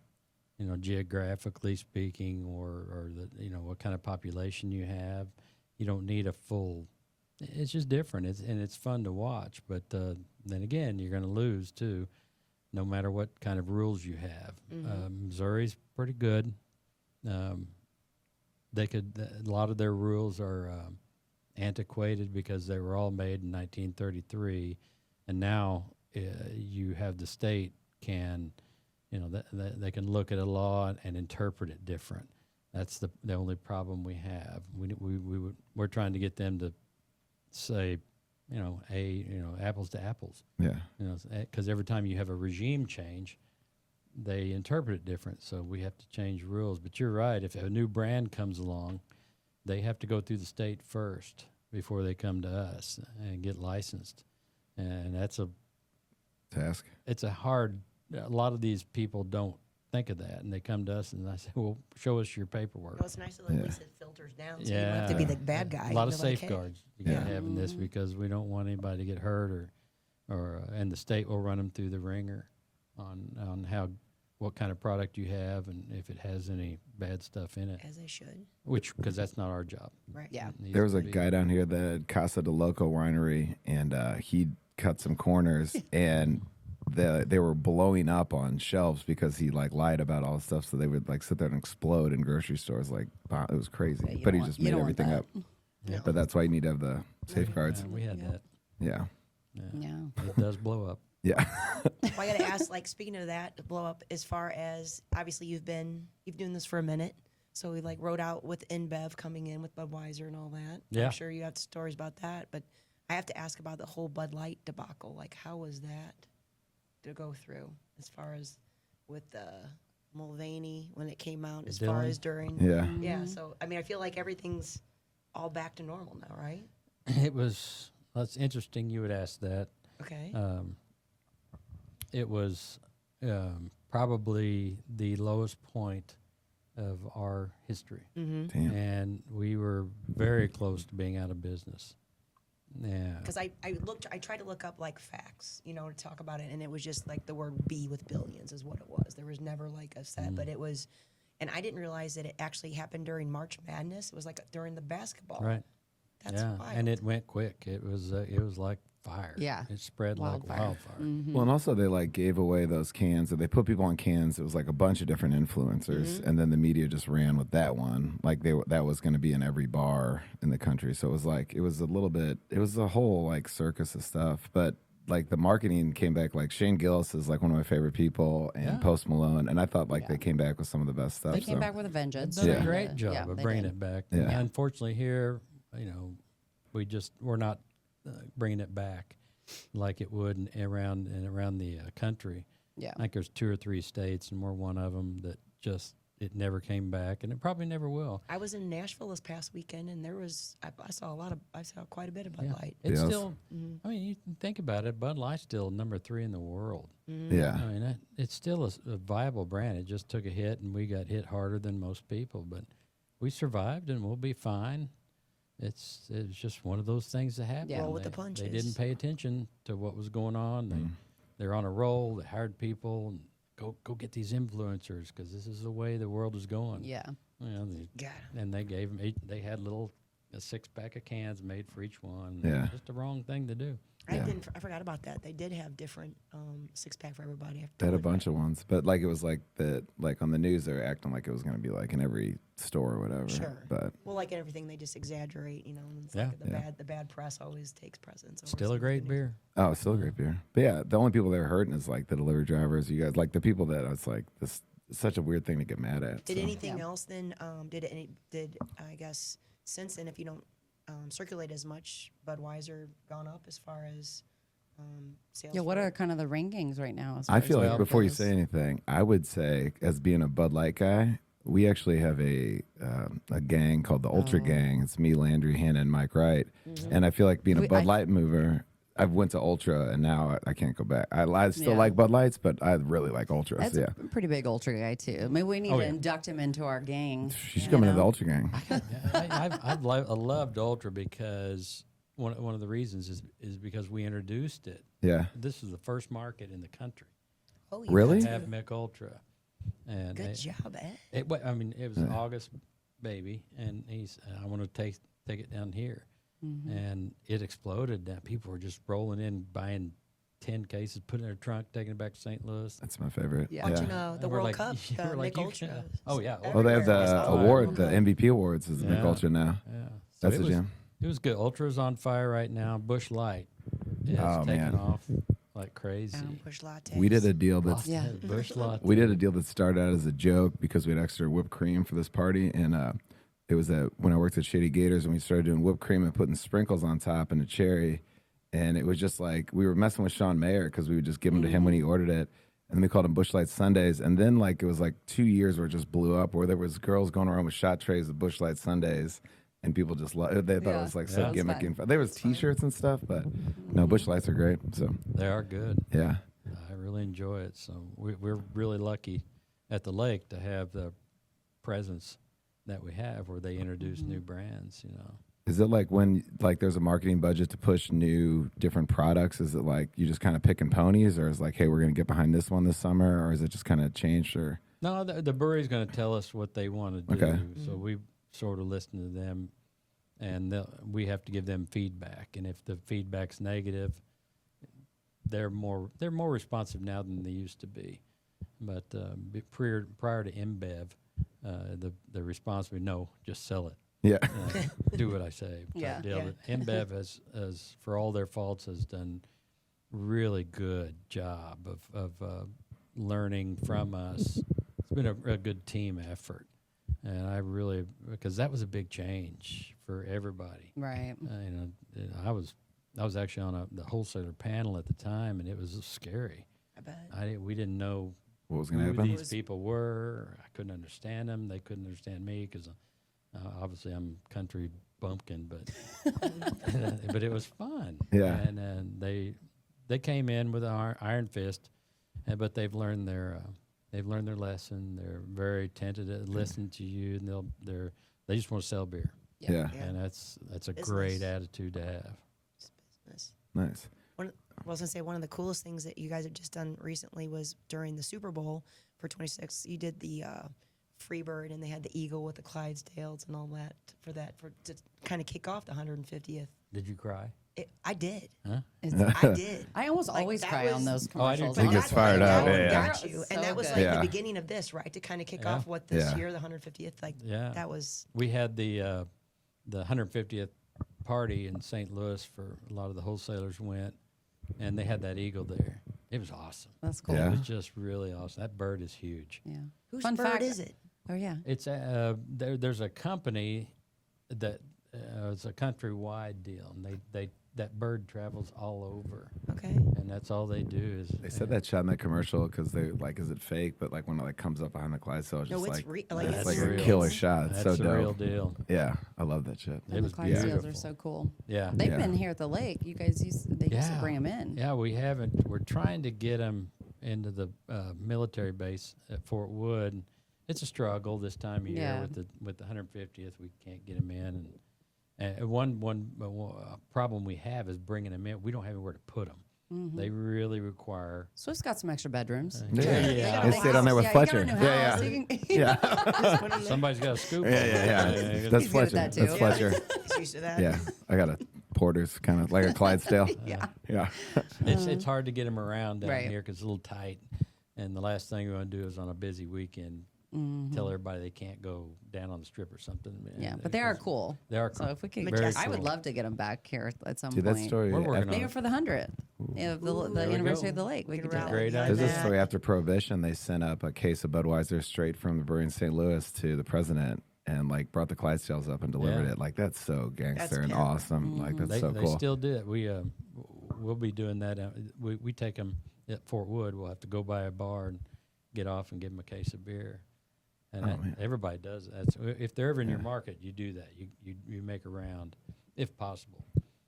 Speaker 3: geographically speaking, or what kind of population you have, you don't need a full. It's just different. It's fun to watch, but then again, you're going to lose too, no matter what kind of rules you have. Missouri's pretty good. A lot of their rules are antiquated because they were all made in 1933, and now you have the state can, they can look at a law and interpret it different. That's the only problem we have. We're trying to get them to say, apples to apples.
Speaker 2: yeah,
Speaker 3: Because every time you have a regime change, they interpret it different. So we have to change rules. But you're right. If a new brand comes along, they have to go through the state first before they come to us and get licensed. And that's
Speaker 2: task.
Speaker 3: it's a hard. A lot of these people don't think of that, and they come to us, and I say, "Well, show us your paperwork."
Speaker 4: Well, it's nice that at least it filters down, so you don't have to be the bad guy.
Speaker 3: A lot of
Speaker 4: You're like, hey.
Speaker 3: safeguards you got to have in this because we don't want anybody to get hurt, and the state will run them through the ringer on what kind of product you have and if it has any bad stuff in it.
Speaker 4: As they should.
Speaker 3: Because that's not our job.
Speaker 4: Right.
Speaker 1: Yeah.
Speaker 3: It needs
Speaker 2: There was
Speaker 3: to
Speaker 2: a
Speaker 3: be-
Speaker 2: guy down here that had Casa de Loco winery, and he cut some corners, and they were blowing up on shelves because he like lied about all the stuff, so they would like sit there and explode in grocery stores. Like it was crazy,
Speaker 1: Yeah, you
Speaker 2: but
Speaker 1: don't
Speaker 2: he
Speaker 1: want-
Speaker 2: just
Speaker 1: you
Speaker 2: made
Speaker 1: don't want
Speaker 2: everything
Speaker 1: that.
Speaker 2: up.
Speaker 3: Yeah.
Speaker 2: But that's why you need to have the safeguards.
Speaker 3: Yeah, we had that.
Speaker 2: Yeah,
Speaker 1: Yeah.
Speaker 3: It does blow up.
Speaker 2: yeah,
Speaker 4: Well, I got to ask, like, speaking of that, to blow up, as far as obviously you've been doing this for a minute, so we like wrote out with InBev coming in with Budweiser and all that.
Speaker 3: Yeah.
Speaker 4: I'm sure you have stories about that, but I have to ask about the whole Bud Light debacle. Like, how was that to go through as far as with Mulvaney when it came out, as far
Speaker 3: Dylan?
Speaker 4: as during
Speaker 2: yeah.
Speaker 4: yeah. So I mean, I feel like everything's all back to normal now, right?
Speaker 3: That's interesting you would ask that.
Speaker 4: Okay.
Speaker 3: It was probably the lowest point of our history.
Speaker 4: Mm-hmm.
Speaker 2: Damn.
Speaker 3: And we were very close to being out of business. Yeah.
Speaker 4: Because I tried to look up like facts, to talk about it, and it was just like the word B with billions is what it was. There was never like a set, but it was, and I didn't realize that it actually happened during March Madness. It was like during the basketball.
Speaker 3: Right.
Speaker 4: That's
Speaker 3: yeah.
Speaker 4: wild.
Speaker 3: And it went quick. It was like fire.
Speaker 1: Yeah.
Speaker 3: It spread like
Speaker 1: Wildfire.
Speaker 3: wildfire.
Speaker 2: Well, and also they like gave away those cans, or they put people on cans. It was like a bunch of different influencers, and then the media just ran with that one. Like that was going to be in every bar in the country. So it was like it was a whole like circus of stuff. But like the marketing came back. Like Shane Gillis is like one of my favorite people, and
Speaker 3: Yeah.
Speaker 2: Post Malone, and I thought like they came back with some of the best stuff.
Speaker 1: They came
Speaker 2: so.
Speaker 1: back with a vengeance.
Speaker 3: Done
Speaker 2: Yeah.
Speaker 3: a great job
Speaker 1: Yeah,
Speaker 3: of
Speaker 1: they
Speaker 3: bringing
Speaker 1: did.
Speaker 3: it back.
Speaker 2: Yeah.
Speaker 3: Unfortunately, here, we're not bringing it back like it would around the country.
Speaker 1: Yeah.
Speaker 3: I think there's 2 or 3 states, and we're one of them that just it never came back, and it probably never will.
Speaker 4: I was in Nashville this past weekend, and I saw quite a bit of Bud Light.
Speaker 3: It's
Speaker 2: Yes.
Speaker 3: still. I mean, you can think about it. Bud Light's still number 3 in the world.
Speaker 2: Yeah.
Speaker 3: I mean, it's still a viable brand. It just took a hit, and we got hit harder than most people, but we survived, and we'll be fine. It's just one of those things that happen.
Speaker 1: Yeah.
Speaker 4: Roll with the
Speaker 3: They
Speaker 4: punches.
Speaker 3: didn't pay attention to what was going on. They're on a roll. They hired people and go get these influencers because this is the way the world is going.
Speaker 1: Yeah.
Speaker 3: You know,
Speaker 4: Got 'em.
Speaker 3: and they gave them. They had a 6-pack of cans made for each one.
Speaker 2: Yeah.
Speaker 3: Just the wrong thing to do.
Speaker 4: I forgot about that. They did have different 6-pack for everybody.
Speaker 2: They had a bunch of ones, but like it was like like on the news they're acting like it was going to be like in every store or whatever.
Speaker 4: Sure.
Speaker 2: But
Speaker 4: Well, like everything, they just exaggerate, and it's
Speaker 3: Yeah.
Speaker 4: like the bad press always takes precedence. over
Speaker 3: Still
Speaker 4: some
Speaker 3: a
Speaker 4: of the
Speaker 3: great
Speaker 4: good
Speaker 3: beer.
Speaker 2: oh, it's still a great beer. But yeah, the only people that are hurting is like the delivery drivers. You guys, like the people that it's like this is such a weird thing to get mad at.
Speaker 4: Did
Speaker 2: so.
Speaker 4: anything else then? Did I guess since then, if you don't circulate as much, Budweiser gone up as far as sales?
Speaker 1: Yeah. What
Speaker 4: for
Speaker 1: are
Speaker 4: it?
Speaker 1: kind of the rankings right now? as
Speaker 2: I
Speaker 1: far
Speaker 2: feel
Speaker 1: as
Speaker 2: like before you
Speaker 1: goes?
Speaker 2: say anything, I would say as being a Bud Light guy, we actually have a gang called the Ultra Gang. It's me, Landry, Hannah, and Mike Wright. And I feel like being a Bud Light mover, I went to Ultra, and now I can't go back. I still
Speaker 1: Yeah.
Speaker 2: like Bud Lights, but I really like Ultras.
Speaker 1: That's
Speaker 2: Yeah,
Speaker 1: a pretty big Ultra guy too. Maybe we need
Speaker 3: Oh,
Speaker 1: to
Speaker 3: yeah.
Speaker 1: induct him into our gang.
Speaker 2: she's
Speaker 1: you
Speaker 2: coming to
Speaker 1: know?
Speaker 2: the Ultra Gang.
Speaker 3: I've loved Ultra because one of the reasons is because we introduced it.
Speaker 2: Yeah,
Speaker 3: This is the first market in the country
Speaker 4: Oh, you
Speaker 2: Really?
Speaker 3: to
Speaker 4: got
Speaker 3: have
Speaker 4: to.
Speaker 3: Mick Ultra, and
Speaker 4: Good job, Ed.
Speaker 3: it was an August baby, and I want to take it down here, and it exploded. That people were just rolling in, buying 10 cases, putting it in their trunk, taking it back to St. Louis.
Speaker 2: that's my favorite.
Speaker 1: Yeah.
Speaker 4: Watching
Speaker 2: Yeah.
Speaker 4: the
Speaker 3: And we're
Speaker 4: World
Speaker 3: like-
Speaker 4: Cup, the
Speaker 3: we're like,
Speaker 4: Mick
Speaker 3: you
Speaker 4: Ultra.
Speaker 3: can't- oh, yeah.
Speaker 2: Oh, they have
Speaker 4: everywhere. I
Speaker 2: the
Speaker 4: saw it.
Speaker 2: award, the MVP awards is the Mick
Speaker 3: Yeah.
Speaker 2: Ultra now.
Speaker 3: Yeah, so
Speaker 2: That's
Speaker 3: it
Speaker 2: a
Speaker 3: was,
Speaker 2: jam.
Speaker 3: It was good. Ultra's on fire right now. Busch Light is
Speaker 2: Oh,
Speaker 3: taking
Speaker 2: man.
Speaker 3: off like crazy.
Speaker 4: Push lattes.
Speaker 2: We did a deal that's
Speaker 1: Yeah.
Speaker 3: Busch Light.
Speaker 2: We did a deal that started out as a joke because we had extra whipped cream for this party, and it was when I worked at Shady Gators, and we started doing whipped cream and putting sprinkles on top and a cherry, and it was just like we were messing with Sean Mayer because we would just give them to him when he ordered it, and then we called them Busch Light Sundays, and then like it was like 2 years where it just blew up, where there was girls going around with shot trays of Busch Light Sundays. And people just they thought
Speaker 1: Yeah.
Speaker 2: it was like
Speaker 3: Yeah.
Speaker 2: so
Speaker 3: That's
Speaker 2: gimmicky.
Speaker 1: fun.
Speaker 2: And fun. There was T-shirts and stuff, but no, Busch Lights are great. So
Speaker 3: They are good.
Speaker 2: yeah,
Speaker 3: I really enjoy it. So we're really lucky at the lake to have the presence that we have where they introduce new brands,
Speaker 2: is it like when like there's a marketing budget to push new different products? Is it like you just kind of picking ponies, or is it like, hey, we're going to get behind this one this summer, or is it just kind of changed? Or
Speaker 3: No, the brewery's going to tell us what they want to do.
Speaker 2: Okay.
Speaker 3: So we sort of listen to them, and we have to give them feedback. And if the feedback's negative, they're more responsive now than they used to be. But prior to InBev, the response would be, no, just sell it.
Speaker 2: yeah,
Speaker 3: Do what I say.
Speaker 1: Yeah.
Speaker 3: Deal.
Speaker 4: Yeah.
Speaker 3: But InBev has, for all their faults, has done really good job of learning from us. It's been a good team effort, and I really, because that was a big change for everybody.
Speaker 1: Right.
Speaker 3: I was actually on the wholesaler panel at the time, and it was scary.
Speaker 4: I bet.
Speaker 3: We didn't know
Speaker 2: what was going to
Speaker 3: who
Speaker 2: happen?
Speaker 3: these people were. I couldn't understand them. They couldn't understand me because obviously I'm country bumpkin, but but it was fun.
Speaker 2: Yeah.
Speaker 3: And they came in with an iron fist, but they've learned their lesson. They're very tentative, listen to you, and they just want to sell beer,
Speaker 2: Yeah,
Speaker 4: Yeah.
Speaker 3: and that's a
Speaker 4: Business.
Speaker 3: great attitude to have.
Speaker 4: It's business.
Speaker 2: nice.
Speaker 4: I was going to say one of the coolest things that you guys have just done recently was during the Super Bowl for 26. You did the Freebird, and they had the eagle with the Clydesdales and all that to kind of kick off the 150th.
Speaker 3: Did you cry?
Speaker 4: I did.
Speaker 3: Huh?
Speaker 4: I did.
Speaker 1: I almost
Speaker 4: Like,
Speaker 1: always
Speaker 4: that
Speaker 1: cry on
Speaker 4: was-
Speaker 1: those
Speaker 3: Oh, I do
Speaker 1: commercials.
Speaker 3: too. He
Speaker 2: gets fired up,
Speaker 4: That one
Speaker 2: yeah.
Speaker 4: got you.
Speaker 1: So
Speaker 4: And that was
Speaker 1: good.
Speaker 4: like
Speaker 2: Yeah.
Speaker 4: the beginning of this, right? To kind of kick
Speaker 3: Yeah.
Speaker 4: off what this
Speaker 2: Yeah.
Speaker 4: year, the 150th, like
Speaker 3: Yeah.
Speaker 4: that was.
Speaker 3: We had the 150th party in St. Louis for a lot of the wholesalers went, and they had that eagle there. It was awesome.
Speaker 1: That's cool.
Speaker 2: Yeah.
Speaker 3: It was just really awesome. That bird is huge.
Speaker 1: Yeah.
Speaker 4: Whose
Speaker 1: Fun
Speaker 4: bird
Speaker 1: fact-
Speaker 4: is it?
Speaker 1: Oh yeah.
Speaker 3: It's there's a company that it's a countrywide deal, and that bird travels all over,
Speaker 4: Okay.
Speaker 3: and that's all they do is
Speaker 2: They said that shot in that commercial because they like, is it fake? But like when it like comes up behind the Clydesdale, it's
Speaker 4: No,
Speaker 2: just
Speaker 4: it's
Speaker 2: like,
Speaker 4: like,
Speaker 2: it's
Speaker 4: it's
Speaker 2: like a
Speaker 3: real.
Speaker 2: killer shot. It's
Speaker 3: That's
Speaker 2: so
Speaker 3: the real
Speaker 2: dope.
Speaker 3: deal.
Speaker 2: Yeah, I love that shit.
Speaker 3: It
Speaker 1: And
Speaker 3: was
Speaker 1: the Clydesdales
Speaker 3: beautiful.
Speaker 1: are so cool.
Speaker 3: Yeah,
Speaker 1: They've
Speaker 2: Yeah.
Speaker 1: been here at the lake. You guys used to
Speaker 3: Yeah.
Speaker 1: bring them in.
Speaker 3: yeah. We haven't. We're trying to get them into the military base at Fort Wood. It's a struggle this time of year
Speaker 1: Yeah.
Speaker 3: with the 150th. We can't get them in, and one problem we have is bringing them in. We don't have anywhere to put them.
Speaker 1: Mm-hmm.
Speaker 3: They really require.
Speaker 1: Swift's got some extra bedrooms.
Speaker 2: Yeah.
Speaker 3: Yeah.
Speaker 2: They stayed on there with
Speaker 1: Yeah,
Speaker 2: Fletcher.
Speaker 1: You got a new
Speaker 2: Yeah,
Speaker 1: house.
Speaker 2: yeah.
Speaker 1: You can-
Speaker 2: Yeah,
Speaker 3: Somebody's got a scoop.
Speaker 2: yeah,
Speaker 3: on
Speaker 2: yeah,
Speaker 3: that.
Speaker 2: yeah.
Speaker 1: He's
Speaker 2: That's
Speaker 1: good at
Speaker 2: Fletcher.
Speaker 1: that,
Speaker 2: That's
Speaker 1: too.
Speaker 2: Fletcher.
Speaker 4: He's used to that.
Speaker 2: Yeah, I got a Porter's kind of like a Clydesdale.
Speaker 1: Yeah.
Speaker 2: Yeah.
Speaker 3: It's hard to get them around down
Speaker 1: Right.
Speaker 3: here because it's a little tight. And the last thing we want to do is on a busy weekend tell everybody they can't go down on the strip or something.
Speaker 1: Mm-hmm. Yeah, but they are cool.
Speaker 3: They are
Speaker 1: So
Speaker 3: cool.
Speaker 1: if we could,
Speaker 3: Very
Speaker 1: I would
Speaker 3: cool.
Speaker 1: love to get them back here at some
Speaker 2: Dude,
Speaker 1: point.
Speaker 2: that story.
Speaker 3: We're working on
Speaker 1: Maybe
Speaker 3: it.
Speaker 1: for the 100th of the
Speaker 3: There we
Speaker 1: anniversary
Speaker 3: go.
Speaker 1: of the lake. We
Speaker 4: Get
Speaker 1: could do
Speaker 4: around
Speaker 1: that.
Speaker 3: Great
Speaker 4: Yeah.
Speaker 2: There's a
Speaker 3: idea.
Speaker 2: story after Prohibition. They sent up a case of Budweiser straight from the brewery in St. Louis to the president, and like brought the Clydesdales up and delivered
Speaker 3: Yeah.
Speaker 2: it. Like that's so gangster
Speaker 4: That's
Speaker 2: and
Speaker 4: pimp.
Speaker 2: awesome. Like that's
Speaker 3: They,
Speaker 2: so
Speaker 3: they
Speaker 2: cool.
Speaker 3: still do it. We'll be doing that. We take them at Fort Wood. We'll have to go by a bar and get off and give them a case of beer. And
Speaker 2: Oh, man.
Speaker 3: everybody does that. So if they're ever in your market, you do that. You make a round, if possible.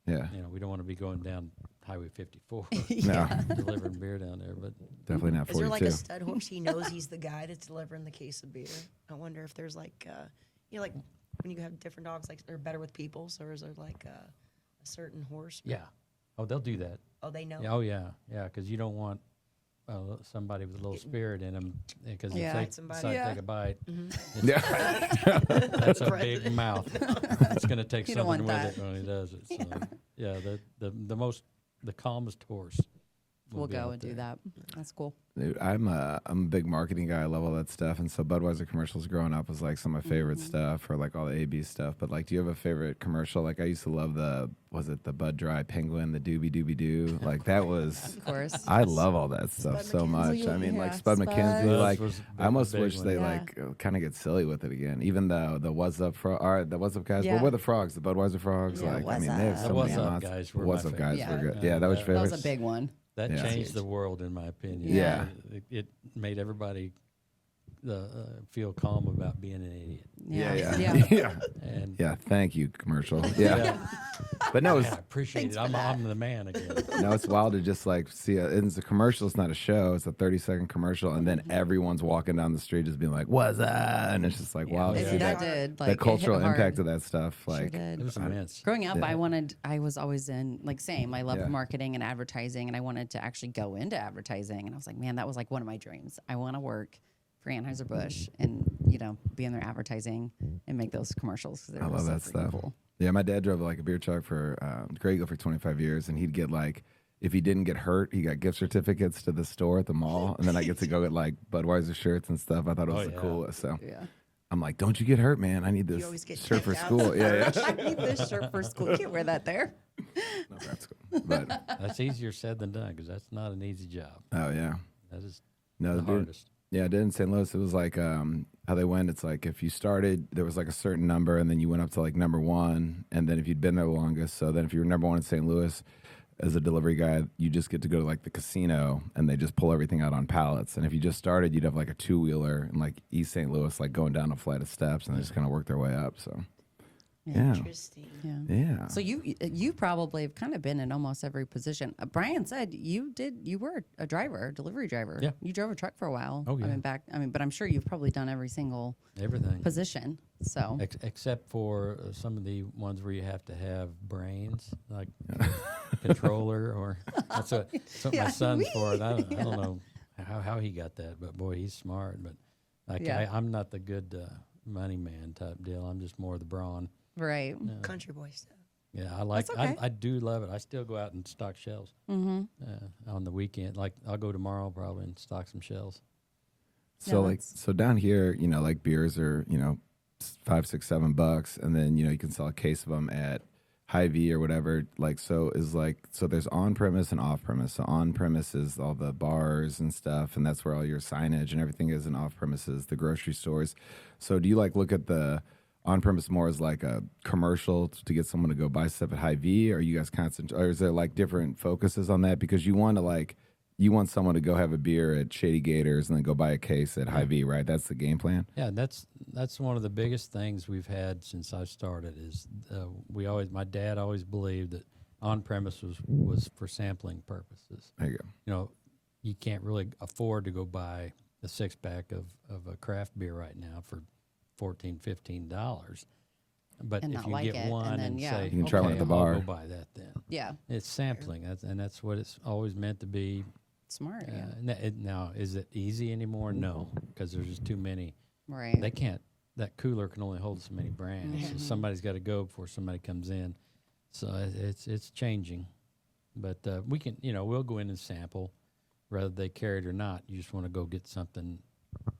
Speaker 2: Yeah,
Speaker 3: You know, we don't want to be going down Highway 54
Speaker 2: no,
Speaker 3: delivering beer down there. But
Speaker 2: definitely not
Speaker 4: Is there like
Speaker 2: 42.
Speaker 4: a stud horse? He knows he's the guy that's delivering the case of beer. I wonder if there's like, like when you have different dogs, like they're better with people. So is there like a certain horse?
Speaker 3: yeah, oh, they'll do that.
Speaker 4: Oh, they know.
Speaker 3: Yeah, oh yeah, because you don't want somebody with a little spirit in them because
Speaker 1: Yeah.
Speaker 3: if they
Speaker 4: Bite somebody.
Speaker 3: decide to
Speaker 1: Yeah.
Speaker 3: take a bite,
Speaker 2: Yeah.
Speaker 3: that's a big mouth. It's going to take
Speaker 1: You don't
Speaker 3: something
Speaker 1: want
Speaker 3: with
Speaker 1: that.
Speaker 3: it when he does it. So, yeah, the calmest horse. will
Speaker 1: We'll
Speaker 3: be
Speaker 1: go
Speaker 3: out
Speaker 1: and do
Speaker 3: there.
Speaker 1: that. That's cool.
Speaker 2: Dude, I'm a big marketing guy. I love all that stuff. And so Budweiser commercials growing up was like some of my favorite stuff, or like all the AB stuff. But like, do you have a favorite commercial? Like I used to love the Bud Dry Penguin, the Doobie Doobie Doo. Like that was,
Speaker 1: Of course.
Speaker 2: I love all that stuff
Speaker 4: Spud
Speaker 2: so much.
Speaker 4: McKenzie.
Speaker 2: I mean, like
Speaker 1: Yeah,
Speaker 2: Spud
Speaker 1: Spud.
Speaker 2: McKenzie,
Speaker 3: Spud
Speaker 2: like
Speaker 3: was
Speaker 2: I almost
Speaker 3: the big
Speaker 2: wish
Speaker 3: one.
Speaker 2: they
Speaker 1: Yeah.
Speaker 2: like kind of get silly with it again. Even though the What's Up the What's Up guys,
Speaker 1: Yeah.
Speaker 2: what were the frogs? The Budweiser frogs?
Speaker 1: Yeah,
Speaker 2: like I
Speaker 1: What's
Speaker 2: mean, they have
Speaker 1: Up.
Speaker 2: so
Speaker 3: The What's
Speaker 2: many
Speaker 3: Up
Speaker 2: amounts.
Speaker 3: guys were my
Speaker 2: What's Up guys
Speaker 1: favorite.
Speaker 2: were good.
Speaker 3: Yeah.
Speaker 2: Yeah, that was your
Speaker 1: That
Speaker 2: favorite.
Speaker 1: was a big one.
Speaker 3: That
Speaker 2: Yeah.
Speaker 3: changed the world, in my opinion.
Speaker 2: Yeah.
Speaker 3: It made everybody feel calm about being an idiot.
Speaker 2: Yeah, yeah,
Speaker 1: Yeah.
Speaker 2: yeah.
Speaker 3: And
Speaker 2: Yeah, thank you, commercial. Yeah, but no, it's
Speaker 3: I appreciate
Speaker 1: Thanks
Speaker 3: it.
Speaker 1: for that.
Speaker 3: I'm the man again.
Speaker 2: no, it's wild to just like see it's a commercial. It's not a show. It's a 30-second commercial, and then everyone's walking down the street just being like, "What's up?" And it's just like, wow, to
Speaker 1: It-
Speaker 2: see
Speaker 1: that
Speaker 2: that,
Speaker 1: did. Like,
Speaker 2: that
Speaker 1: it hit
Speaker 2: cultural
Speaker 1: hard.
Speaker 2: impact of that stuff.
Speaker 1: Sure
Speaker 2: Like,
Speaker 1: did.
Speaker 3: It was immense.
Speaker 1: Growing up,
Speaker 2: Yeah.
Speaker 1: I was always in, like, same. I loved
Speaker 2: Yeah.
Speaker 1: marketing and advertising, and I wanted to actually go into advertising. And I was like, man, that was like one of my dreams. I want to work for Anheuser-Busch and, be in their advertising and make those commercials. 'Cause they
Speaker 2: I
Speaker 1: were
Speaker 2: love
Speaker 1: so
Speaker 2: that
Speaker 1: freaking
Speaker 2: stuff.
Speaker 1: Cool.
Speaker 2: Yeah, my dad drove like a beer truck for Grey Eagle for 25 years, and he'd get like, if he didn't get hurt, he got gift certificates to the store at the mall, and then I get to go get like Budweiser shirts and stuff. I thought it was
Speaker 3: Oh,
Speaker 2: the
Speaker 3: yeah.
Speaker 2: coolest. So
Speaker 1: Yeah.
Speaker 2: I'm like, don't you get hurt, man. I need this
Speaker 4: always get
Speaker 2: shirt for
Speaker 4: checked out.
Speaker 2: school. Yeah, yeah.
Speaker 1: I need this shirt for school. You can't wear that there.
Speaker 2: No, that's cool. But
Speaker 3: That's easier said than done because that's not an easy job.
Speaker 2: oh yeah,
Speaker 3: That is
Speaker 2: no,
Speaker 3: the
Speaker 2: dude.
Speaker 3: hardest.
Speaker 2: Yeah, I did in St. Louis. It was like how they went. It's like if you started, there was like a certain number, and then you went up to like number one, and then if you'd been there the longest, so then if you were number one in St. Louis as a delivery guy, you just get to go to like the casino, and they just pull everything out on pallets. And if you just started, you'd have like a 2-wheeler in like East St. Louis, like going down a flight of steps, and they just kind of work their way up. So yeah,
Speaker 4: Interesting.
Speaker 1: Yeah.
Speaker 2: yeah.
Speaker 1: So you probably have kind of been in almost every position. Brian said you were a driver, a delivery driver.
Speaker 3: Yeah.
Speaker 1: You drove a truck for a while.
Speaker 3: Oh, yeah.
Speaker 1: But I'm sure you've probably done every single
Speaker 3: Everything.
Speaker 1: position. So
Speaker 3: Except for some of the ones where you have to have brains, like controller, or that's what my
Speaker 1: Yeah,
Speaker 3: son's for. And I
Speaker 1: wee.
Speaker 3: don't know how he got that, but boy, he's smart. But like
Speaker 1: Yeah.
Speaker 3: I'm not the good money man type deal. I'm just more the brawn.
Speaker 1: right.
Speaker 4: Country boy stuff.
Speaker 3: Yeah, I like.
Speaker 1: That's okay.
Speaker 3: I do love it. I still go out and stock shelves on the weekend. Like I'll go tomorrow probably and stock some shelves.
Speaker 2: So
Speaker 1: Yeah,
Speaker 2: like, so down here, like beers are, $5, $6, $7, and then you can sell a case of them at Hy-Vee or whatever. Like, so there's on premise and off premise. So on premise is all the bars and stuff, and that's where all your signage and everything is. And off premise is the grocery stores. So do you like look at the on premise more as like a commercial to get someone to go buy stuff at Hy-Vee, or you guys or is there like different focuses on that? Because you want someone to go have a beer at Shady Gators and then go buy a case at Hy-Vee, right? That's the game plan.
Speaker 3: Yeah, that's one of the biggest things we've had since I started. Is my dad always believed that on premise was for sampling purposes.
Speaker 2: There you go.
Speaker 3: You can't really afford to go buy a 6-pack of a craft beer right now for $14, $15. But
Speaker 1: And
Speaker 3: if
Speaker 1: not
Speaker 3: you
Speaker 1: like
Speaker 3: get
Speaker 1: it,
Speaker 3: one
Speaker 1: and then,
Speaker 3: and
Speaker 1: yeah.
Speaker 3: say,
Speaker 2: You can try one at the
Speaker 3: I'll
Speaker 2: bar.
Speaker 3: go buy that then.
Speaker 1: Yeah.
Speaker 3: It's sampling, and that's what it's always meant to be.
Speaker 1: Smart. Yeah.
Speaker 3: Now, is it easy anymore? No, because there's just too many.
Speaker 1: Right.
Speaker 3: They can't. That cooler can only hold so many brands. So somebody's got to go before somebody comes in. So it's changing, but we can. We'll go in and sample, whether they carry it or not. You just want to go get something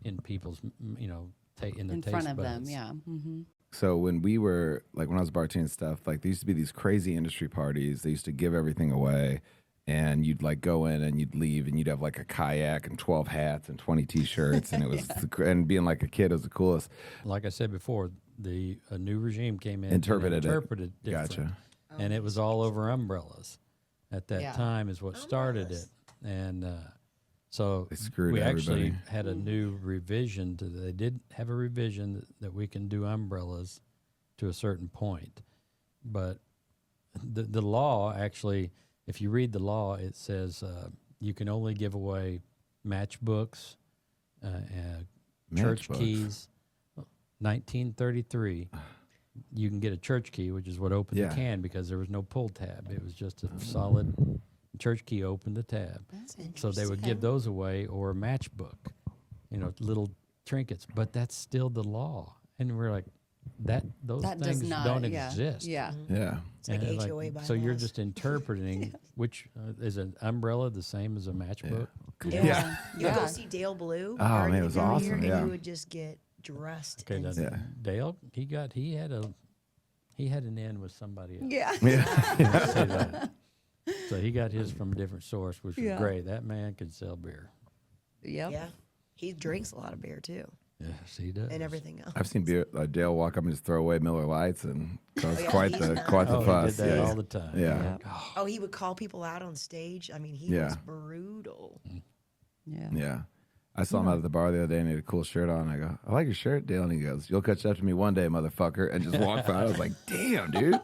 Speaker 3: in people's, in their
Speaker 1: in
Speaker 3: taste
Speaker 1: front of
Speaker 3: buds.
Speaker 1: them. Yeah. Mm-hmm.
Speaker 2: So when we were when I was bartending and stuff, like there used to be these crazy industry parties. They used to give everything away, and you'd like go in and you'd leave, and you'd have like a kayak and 12 hats and 20 T-shirts, and it was and being like a kid was the coolest.
Speaker 3: Like I said before, a new regime came in,
Speaker 2: Interpreted
Speaker 3: and interpreted it.
Speaker 2: Gotcha.
Speaker 3: And it was all over umbrellas. At that
Speaker 1: Yeah.
Speaker 3: time is what started it, and so
Speaker 2: They screwed
Speaker 3: we actually
Speaker 2: everybody.
Speaker 3: had a new revision to. They did have a revision that we can do umbrellas to a certain point, but the law actually, if you read the law, it says you can only give away matchbooks, church
Speaker 2: Matchbooks.
Speaker 3: keys. 1933, you can get a church key, which is what opened
Speaker 2: Yeah.
Speaker 3: the can because there was no pull tab. It was just a solid church key opened the tab.
Speaker 1: That's
Speaker 3: So they would give those away, or a matchbook, little trinkets. But that's still the law, and we're like, those
Speaker 1: That
Speaker 3: things
Speaker 1: does not.
Speaker 3: don't
Speaker 1: Yeah.
Speaker 3: exist.
Speaker 1: Yeah.
Speaker 2: Yeah.
Speaker 4: It's like
Speaker 3: And
Speaker 4: HOA bylaws.
Speaker 3: so you're just interpreting which is an umbrella the same as a matchbook.
Speaker 4: Yeah. You
Speaker 1: Yeah.
Speaker 4: go see Dale Blue.
Speaker 2: Oh, man, it was
Speaker 4: every
Speaker 2: awesome,
Speaker 4: year, and
Speaker 2: yeah.
Speaker 4: you would just get dressed.
Speaker 3: Okay,
Speaker 4: in
Speaker 3: now
Speaker 2: Yeah.
Speaker 3: Dale, he had an in with somebody else.
Speaker 1: Yeah.
Speaker 2: Yeah.
Speaker 3: Say that. So he got his from a different source, which was
Speaker 1: Yeah.
Speaker 3: great. That man could sell beer.
Speaker 1: Yep.
Speaker 4: Yeah. He drinks a lot of beer too,
Speaker 3: Yes, he does.
Speaker 4: and everything else.
Speaker 2: I've seen Dale walk up and just throw away Miller Lights and cause
Speaker 4: yeah,
Speaker 2: quite
Speaker 4: he's
Speaker 2: the
Speaker 4: not-
Speaker 2: quite the
Speaker 3: Oh,
Speaker 2: fuss.
Speaker 3: he did that
Speaker 2: yeah.
Speaker 3: all the time.
Speaker 2: Yeah.
Speaker 4: Oh, he would call people out on stage. I mean, he
Speaker 2: Yeah.
Speaker 4: was brutal.
Speaker 1: Yeah.
Speaker 2: Yeah. I saw him out at the bar the other day and he had a cool shirt on. I go, I like your shirt, Dale. And he goes, you'll catch up to me one day, motherfucker. And just walked by. I was like, damn, dude.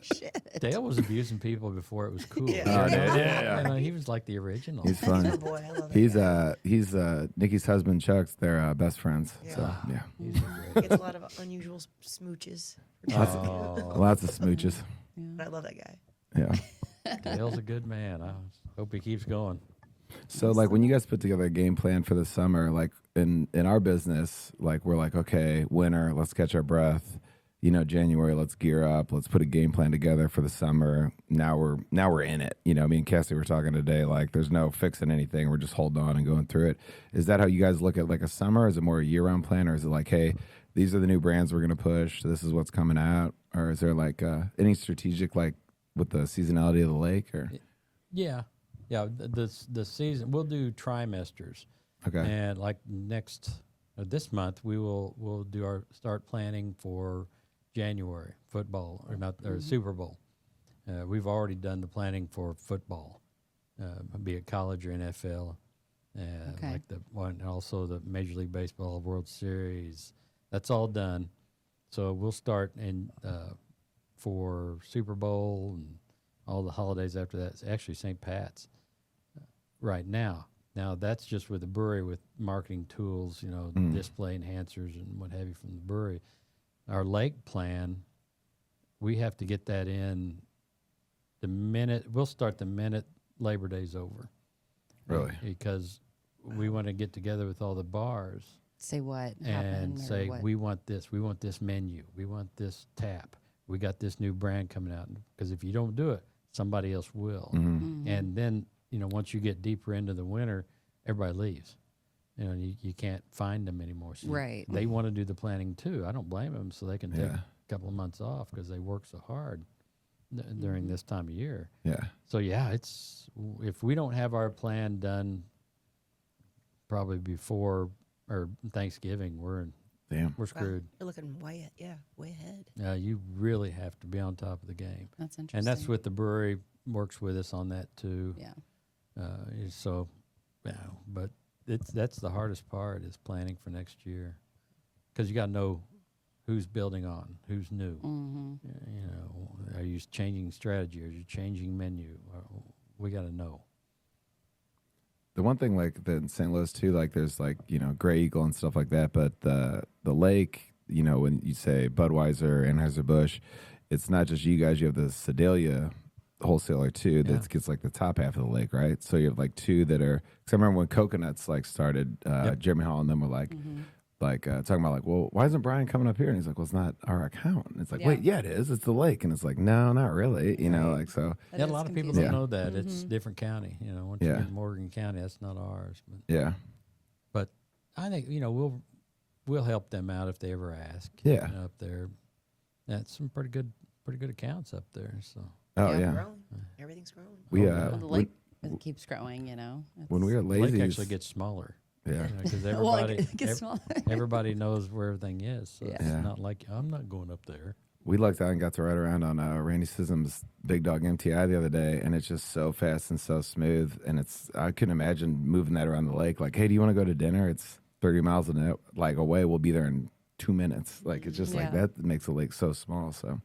Speaker 4: Shit.
Speaker 3: Dale was abusing people before it was cool.
Speaker 4: Yeah.
Speaker 2: Oh, yeah.
Speaker 3: He was like the original.
Speaker 2: He's
Speaker 4: He's my
Speaker 2: fun.
Speaker 4: boy. I love that
Speaker 2: He's Nikki's husband, Chuck's. They're best friends. So, yeah.
Speaker 3: He's great.
Speaker 4: guy. Gets a lot of unusual smooches.
Speaker 3: Oh,
Speaker 2: Lots of smooches.
Speaker 4: But I love that guy.
Speaker 2: Yeah.
Speaker 3: Dale's a good man. I hope he keeps going.
Speaker 2: So like when you guys put together a game plan for the summer, like in our business, like we're like, okay, winter, let's catch our breath. January, let's gear up. Let's put a game plan together for the summer. Now we're in it. Me and Cassie were talking today. Like there's no fixing anything. We're just holding on and going through it. Is that how you guys look at like a summer? Is it more a year-round plan, or is it like, hey, these are the new brands we're gonna push. This is what's coming out, or is there like any strategic like with the seasonality of the lake or?
Speaker 3: Yeah. The season we'll do trimesters.
Speaker 2: Okay.
Speaker 3: And like this month we'll do start planning for January football or Super Bowl. We've already done the planning for football, be it college or NFL.
Speaker 1: Okay.
Speaker 3: Like the one, also the Major League Baseball World Series. That's all done. So we'll start for Super Bowl and all the holidays after that. It's actually St. Pat's right now. Now that's just with the brewery with marketing tools, display enhancers and what have you from the brewery. Our lake plan, we have to get that in we'll start the minute Labor Day's over.
Speaker 2: Really?
Speaker 3: Because we want to get together with all the bars
Speaker 1: Say what
Speaker 3: and
Speaker 1: happened or
Speaker 3: say,
Speaker 1: what?
Speaker 3: we want this menu, we want this tap, we got this new brand coming out. Because if you don't do it, somebody else will.
Speaker 2: Mm-hmm.
Speaker 3: And then, once you get deeper into the winter, everybody leaves. You can't find them anymore. So
Speaker 1: Right.
Speaker 3: they want to do the planning too. I don't blame them, so they can take
Speaker 2: Yeah.
Speaker 3: a couple of months off because they work so hard during this time of year.
Speaker 2: Yeah.
Speaker 3: So yeah, if we don't have our plan done probably before or Thanksgiving, we're
Speaker 2: Damn.
Speaker 4: Wow,
Speaker 3: screwed.
Speaker 4: you're looking way ahead.
Speaker 3: You really have to be on top of the game,
Speaker 1: That's interesting.
Speaker 3: and that's what the brewery works with us on that too.
Speaker 1: Yeah.
Speaker 3: So, yeah, but that's the hardest part is planning for next year, because you got to know who's building on, who's new.
Speaker 1: Mm-hmm.
Speaker 3: Are you changing strategy? Are you changing menu? We got to know.
Speaker 2: The one thing like in St. Louis too, like there's like, Gray Eagle and stuff like that, but the lake, when you say Budweiser, Anheuser-Busch, it's not just you guys, you have the Sedalia wholesaler too that gets like the top half of the lake, right? So you have like two that are, because I remember when Coconuts like started, Jeremy Hall and them were like, talking about like, well, why isn't Brian coming up here? And he's like, well, it's not our account. And it's like, wait, yeah, it is. It's the lake. And it's like, no, not really. Like so.
Speaker 3: Yeah, a lot of people don't know that it's different county. Once you
Speaker 2: Yeah.
Speaker 3: get in Morgan County, that's not ours. But I think we'll help them out if they ever ask.
Speaker 2: Yeah.
Speaker 3: Up there, that's some pretty good accounts up there. So
Speaker 2: Oh yeah.
Speaker 4: Growing. Everything's growing.
Speaker 2: We
Speaker 1: Well, the lake keeps growing,
Speaker 2: when we were at
Speaker 3: the lake
Speaker 2: Lazy's,
Speaker 3: actually gets smaller.
Speaker 2: yeah.
Speaker 3: Because
Speaker 1: Well,
Speaker 3: everybody
Speaker 1: it gets smaller.
Speaker 3: everybody knows where everything is. So
Speaker 1: Yeah.
Speaker 3: it's
Speaker 2: Yeah.
Speaker 3: not like I'm not going up there.
Speaker 2: We lucked out and got to ride around on Randy Sism's Big Dog MTI the other day, and it's just so fast and so smooth. And I couldn't imagine moving that around the lake. Like, hey, do you want to go to dinner? It's 30 miles away. We'll be there in 2 minutes. Like, it's just like that makes the lake so small. So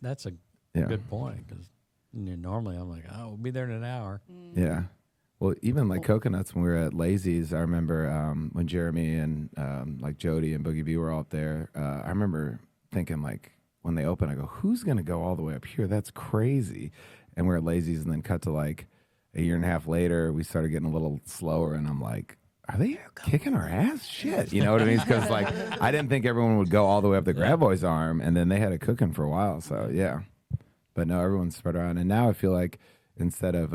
Speaker 3: That's a good point, because normally I'm like, oh, we'll be there in an hour.
Speaker 2: yeah. Well, even like Coconuts, when we were at Lazy's, I remember when Jeremy and like Jody and Boogie B were all up there. I remember thinking like, when they open, I go, who's going to go all the way up here? That's crazy. And we're at Lazy's, and then cut to like a year and a half later, we started getting a little slower, and I'm like, are they kicking our ass? Shit. You know what I mean? Because like, I didn't think everyone would go all the way up the Grab Boys arm, and then they had it cooking for a while. So yeah. But no, everyone's spread around. And now I feel like instead of,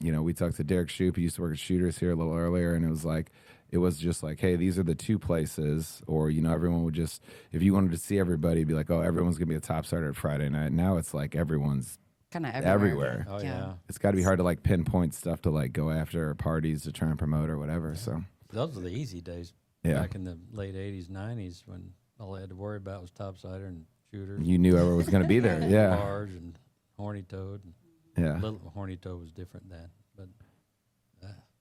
Speaker 2: we talked to Derek Shoup, he used to work at Shooters here a little earlier, and it was just like, hey, these are the two places, or, everyone would just, if you wanted to see everybody, be like, oh, everyone's going to be a top starter at Friday night. Now it's like everyone's
Speaker 1: Kind of
Speaker 2: everywhere.
Speaker 3: Oh yeah.
Speaker 2: It's got to be hard to like pinpoint stuff to like go after, or parties to try and promote or whatever. So
Speaker 3: Those are the easy days.
Speaker 2: Yeah.
Speaker 3: Back in the late '80s, '90s, when all I had to worry about was topsider and Shooters.
Speaker 2: you knew everyone was going to be there. Yeah.
Speaker 3: Bars and Horny Toad.
Speaker 2: Yeah.
Speaker 3: Little Horny Toad was different then, but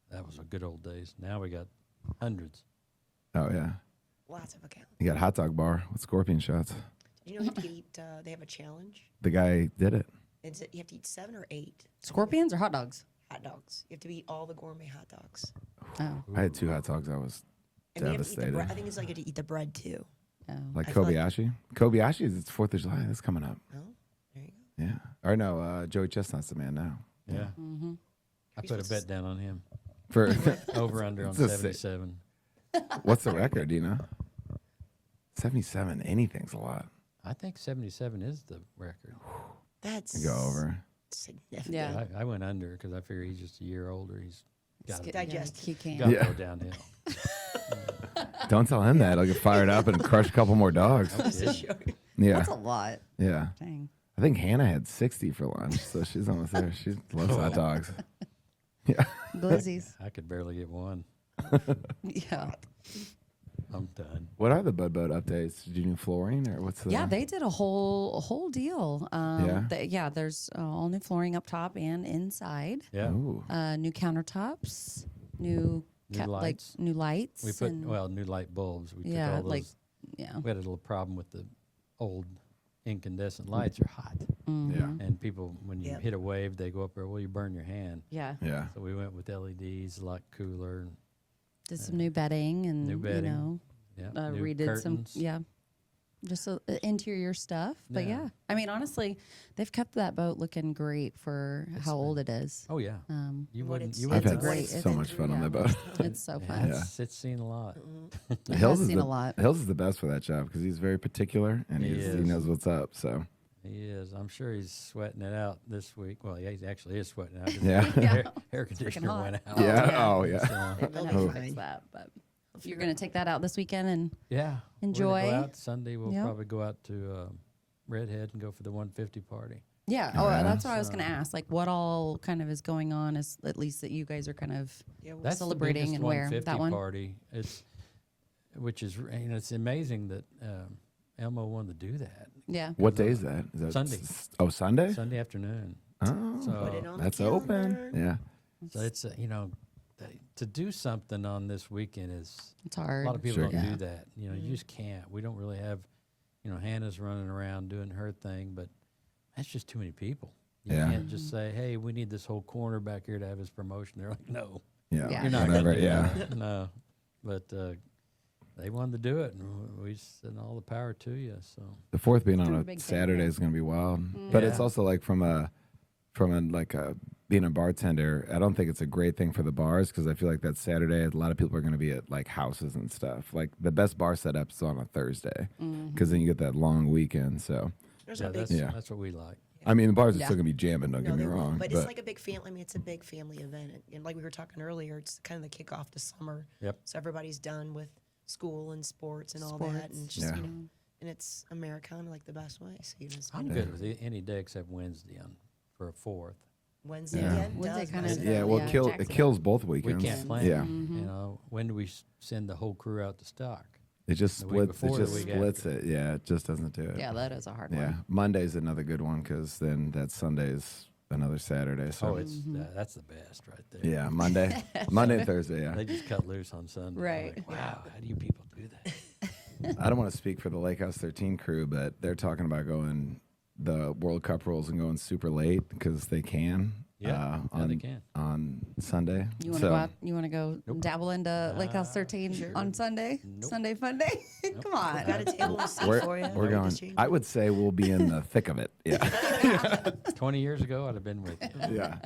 Speaker 3: that was a good old days. Now we got hundreds.
Speaker 2: Oh, yeah.
Speaker 4: Lots of accounts.
Speaker 2: You got hot dog bar with scorpion shots.
Speaker 4: Did you know you have to eat? They have a challenge.
Speaker 2: The guy did it.
Speaker 4: Is it you have to eat 7 or 8
Speaker 1: Scorpions or hot dogs?
Speaker 4: hot dogs? You have to eat all the gourmet hot dogs.
Speaker 1: Oh.
Speaker 2: I had 2 hot dogs. I was
Speaker 4: And you have to eat the
Speaker 2: devastated.
Speaker 4: bread. I think it's like you have to eat the bread too.
Speaker 1: Oh.
Speaker 2: Like
Speaker 4: I feel like-
Speaker 2: Kobayashi. Kobayashi, it's 4th of July. That's coming up.
Speaker 4: Oh, there you go.
Speaker 2: Yeah. Or no, Joey Chestnut's the man now.
Speaker 3: Yeah.
Speaker 1: Mm-hmm.
Speaker 3: I put a bet down on him.
Speaker 2: For
Speaker 3: Over under on
Speaker 2: It's a sick-
Speaker 3: 77.
Speaker 2: what's the record? Do you know? 77. Anything's a lot.
Speaker 3: I think 77 is the record.
Speaker 4: That's
Speaker 2: Go over.
Speaker 4: significant.
Speaker 1: Yeah.
Speaker 3: I went under because I figure he's just a year older. He's got to
Speaker 4: digest.
Speaker 1: He can't.
Speaker 3: go downhill.
Speaker 2: Don't tell him that. I'll get fired up and crush a couple more dogs. Yeah.
Speaker 1: That's a lot.
Speaker 2: Yeah.
Speaker 1: Dang.
Speaker 2: I think Hannah had 60 for lunch, so she's almost there. She loves hot dogs. Yeah.
Speaker 1: Glizzies.
Speaker 3: I could barely get one.
Speaker 1: Yeah.
Speaker 3: I'm done.
Speaker 2: What are the Bud Boat updates? Did you do flooring or what's the?
Speaker 1: Yeah, they did a whole deal.
Speaker 2: Yeah?
Speaker 1: There's all new flooring up top and inside.
Speaker 3: Yeah.
Speaker 2: Ooh.
Speaker 1: New countertops, new
Speaker 3: lights.
Speaker 1: new lights.
Speaker 3: We put,
Speaker 1: and,
Speaker 3: new light bulbs. We
Speaker 1: yeah,
Speaker 3: took all those.
Speaker 1: like yeah.
Speaker 3: We had a little problem with the old incandescent lights are hot.
Speaker 1: Mhm.
Speaker 2: Yeah.
Speaker 3: And people, when you
Speaker 4: Yep.
Speaker 3: hit a wave, they go up there, well, you burn your hand.
Speaker 1: Yeah.
Speaker 2: Yeah.
Speaker 3: So we went with LEDs, a lot cooler.
Speaker 1: Did some new bedding and
Speaker 3: New bedding.
Speaker 1: you know
Speaker 3: Yeah. new
Speaker 1: redid some
Speaker 3: curtains.
Speaker 1: yeah. just interior stuff. But
Speaker 3: Yeah.
Speaker 1: yeah, I mean, honestly, they've kept that boat looking great for how old it is.
Speaker 3: Oh yeah. You
Speaker 4: What
Speaker 3: wouldn't.
Speaker 4: it's-
Speaker 3: You
Speaker 2: I've
Speaker 3: wouldn't.
Speaker 2: had
Speaker 1: great.
Speaker 2: so much fun on
Speaker 1: Yeah.
Speaker 2: that boat.
Speaker 1: It's so fun.
Speaker 2: Yeah.
Speaker 3: It's seen a lot.
Speaker 1: It
Speaker 2: Hills
Speaker 1: has
Speaker 2: is
Speaker 1: seen
Speaker 2: the,
Speaker 1: a lot.
Speaker 2: Hills is the best for that job because he's very particular and
Speaker 3: He
Speaker 2: he
Speaker 3: is.
Speaker 2: knows what's up. So
Speaker 3: He is. I'm sure he's sweating it out this week. Well, yeah, he actually is sweating it out. 'cause
Speaker 2: Yeah.
Speaker 3: the
Speaker 1: Yeah.
Speaker 3: Air conditioner
Speaker 1: hot.
Speaker 3: went out.
Speaker 2: yeah,
Speaker 1: yeah.
Speaker 2: oh yeah.
Speaker 3: So,
Speaker 1: They've been
Speaker 4: They'll
Speaker 1: having
Speaker 4: be
Speaker 1: to fix
Speaker 4: fine.
Speaker 1: that, but you're going to take that out this weekend and
Speaker 3: yeah.
Speaker 1: Enjoy.
Speaker 3: We're gonna go out Sunday. We'll
Speaker 1: Yep.
Speaker 3: probably go out to Redhead and go for the 150 party.
Speaker 1: yeah.
Speaker 2: Oh,
Speaker 1: Oh,
Speaker 2: yeah.
Speaker 1: that's what I was going to ask. Like, what all kind of is going on? Is at least that you guys are kind of
Speaker 4: Yeah,
Speaker 3: That's
Speaker 1: celebrating
Speaker 3: the biggest
Speaker 1: and where?
Speaker 3: 150
Speaker 1: That one?
Speaker 3: party. Which is it's amazing that Elmo wanted to do that
Speaker 1: yeah.
Speaker 2: What day is that? Is that
Speaker 3: Sunday.
Speaker 2: Sunday?
Speaker 3: Sunday afternoon.
Speaker 2: Oh,
Speaker 3: So
Speaker 4: Put it on the
Speaker 2: that's open.
Speaker 4: calendar.
Speaker 2: Yeah.
Speaker 3: So it's to do something on this weekend is
Speaker 1: It's
Speaker 3: a
Speaker 1: hard.
Speaker 3: lot of people
Speaker 2: Sure.
Speaker 3: don't
Speaker 1: Yeah.
Speaker 3: do that. You just can't. We don't really have, Hannah's running around doing her thing, but that's just too many people. You
Speaker 2: Yeah.
Speaker 3: can't just say, hey, we need this whole corner back here to have his promotion. They're like, no,
Speaker 2: Yeah.
Speaker 1: Yeah.
Speaker 3: you're not
Speaker 2: Whatever.
Speaker 3: gonna do
Speaker 2: Yeah.
Speaker 3: that. No, but they wanted to do it, and we said all the power to you. So
Speaker 2: The fourth being on
Speaker 1: Doing a
Speaker 2: a
Speaker 1: big thing,
Speaker 2: Saturday
Speaker 1: yeah.
Speaker 2: is going to be wild. But it's
Speaker 3: Yeah.
Speaker 2: also like from a being a bartender, I don't think it's a great thing for the bars because I feel like that Saturday, a lot of people are going to be at like houses and stuff. Like the best bar setups on a Thursday because then you get that long weekend. So,
Speaker 4: There's
Speaker 3: yeah,
Speaker 4: a big
Speaker 3: that's what we like.
Speaker 2: I mean, the bars are
Speaker 1: Yeah.
Speaker 2: still going to be jamming, don't
Speaker 4: No,
Speaker 2: get me
Speaker 4: they won't,
Speaker 2: wrong.
Speaker 4: but it's like a big family. I mean, it's a big family event, and like we were talking earlier, it's kind of the kickoff to summer.
Speaker 3: Yep.
Speaker 4: So everybody's done with school and sports and all that, and it's just
Speaker 2: Yeah.
Speaker 4: and it's Americana like the best way. So you just
Speaker 3: I'm good with any day except Wednesday for a fourth.
Speaker 4: Wednesday
Speaker 2: Yeah.
Speaker 4: again.
Speaker 1: Wednesday
Speaker 4: does
Speaker 1: kinda-
Speaker 4: Wednesday.
Speaker 2: yeah, well,
Speaker 1: Yeah,
Speaker 2: it
Speaker 1: Jacksonville.
Speaker 2: kills both
Speaker 3: We
Speaker 2: weekends.
Speaker 3: can't plan.
Speaker 2: Yeah,
Speaker 3: When do we send the whole crew out to stock?
Speaker 2: it just
Speaker 3: The week
Speaker 2: splits. It
Speaker 3: before, the
Speaker 2: just
Speaker 3: week
Speaker 2: splits
Speaker 3: after.
Speaker 2: it. Yeah, it just doesn't do it.
Speaker 1: Yeah, that is a hard
Speaker 2: Yeah,
Speaker 1: one.
Speaker 2: Monday's another good one because then that Sunday's another Saturday. So
Speaker 3: Oh, it's that's the best right there.
Speaker 2: yeah, Monday, Monday and Thursday. Yeah,
Speaker 3: They just cut loose on Sunday. I'm
Speaker 1: Right.
Speaker 3: like, wow, how do you people do that?
Speaker 2: I don't want to speak for the Lake House 13 crew, but they're talking about going the World Cup rules and going super late because they can.
Speaker 3: Yeah,
Speaker 2: on,
Speaker 3: they can.
Speaker 2: on Sunday.
Speaker 1: You want to
Speaker 2: So,
Speaker 1: go out? You want to go dabble into Lake House 13
Speaker 3: sure.
Speaker 1: on Sunday?
Speaker 3: Nope.
Speaker 1: Sunday fun day? Come on.
Speaker 4: Got a table and seat
Speaker 2: We're,
Speaker 4: for you.
Speaker 2: we're going. I would say we'll be in the thick of it. Yeah,
Speaker 3: 20 years ago, I'd have been with you.
Speaker 2: yeah,